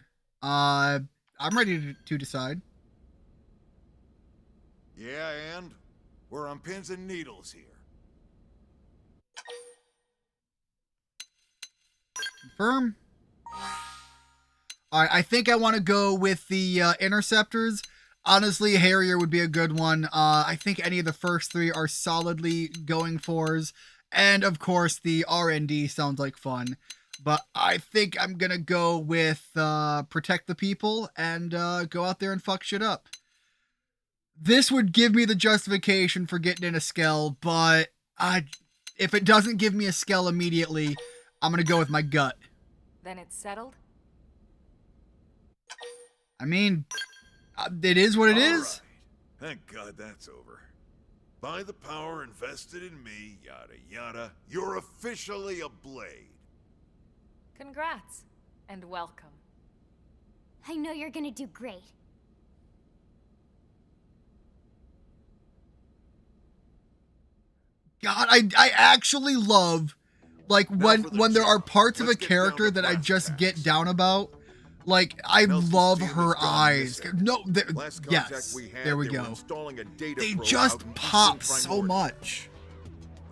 I'm ready to decide. Yeah, and we're on pins and needles here. Confirm. All right, I think I want to go with the interceptors. Honestly, Harrier would be a good one. I think any of the first 3 are solidly going fors. And of course, the R&D sounds like fun. But I think I'm going to go with Protect the People and go out there and fuck shit up. This would give me the justification for getting in a Skell, but if it doesn't give me a Skell immediately, I'm going to go with my gut. Then it's settled? I mean, it is what it is. Right. Thank God that's over. By the power invested in me, yada yada, you're officially a Blade. Congrats, and welcome. I know you're gonna do great. God, I actually love, like, when there are parts of a character that I just get down about. Like, I love her eyes. No, yes, there we go. They just pop so much.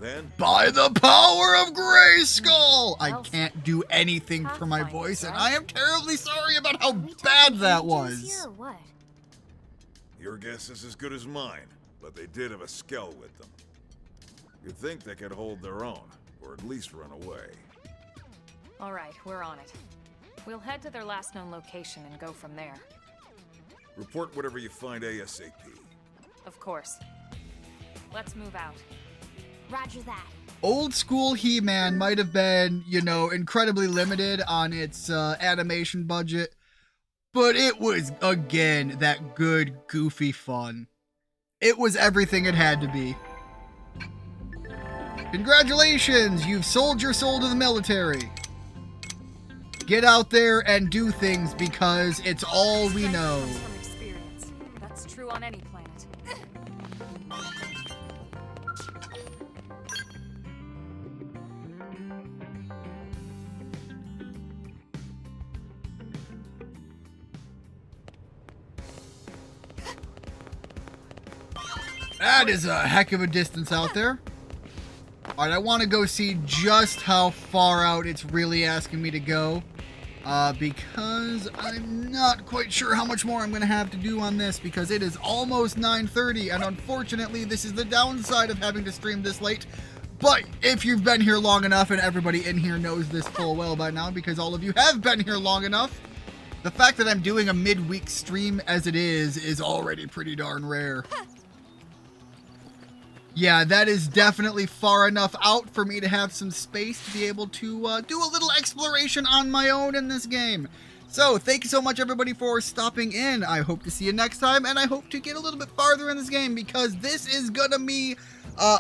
Then, By the power of Grayskull! I can't do anything for my voice, and I am terribly sorry about how bad that was. Here or what? your guess is as good as mine, but they did have a Skell with them. You'd think they could hold their own, or at least run away. All right, we're on it. We'll head to their last known location and go from there. Report whatever you find ASAP. Of course. Let's move out. Roger that. Old school He-Man might have been, you know, incredibly limited on its animation budget, but it was, again, that good, goofy fun. It was everything it had to be. Congratulations! You've sold your soul to the military. Get out there and do things because it's all we know. Strength comes from experience. That's true on any planet. That is a heck of a distance out there. Alright, I want to go see just how far out it's really asking me to go. Because I'm not quite sure how much more I'm going to have to do on this, because it is almost 9:30, and unfortunately this is the downside of having to stream this late. But if you've been here long enough, and everybody in here knows this full well by now, because all of you have been here long enough, the fact that I'm doing a midweek stream as it is already pretty darn rare. Yeah, that is definitely far enough out for me to have some space to be able to do a little exploration on my own in this game. So, thank you so much, everybody, for stopping in. I hope to see you next time, and I hope to get a little bit farther in this game, because this is gonna be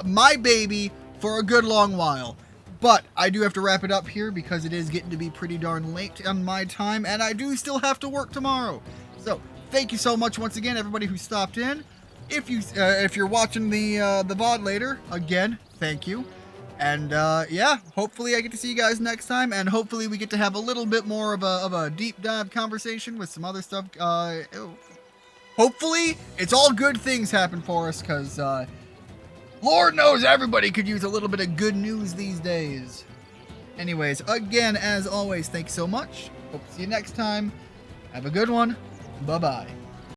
my baby for a good long while. But I do have to wrap it up here, because it is getting to be pretty darn late on my time, and I do still have to work tomorrow. So, thank you so much once again, everybody who stopped in. If you're watching the VOD later, again, thank you. And yeah, hopefully I get to see you guys next time, and hopefully we get to have a little bit more of a deep dive conversation with some other stuff. Hopefully it's all good things happen for us, because Lord knows everybody could use a little bit of good news these days. Anyways, again, as always, thanks so much. Hope to see you next time. Have a good one. Bye-bye.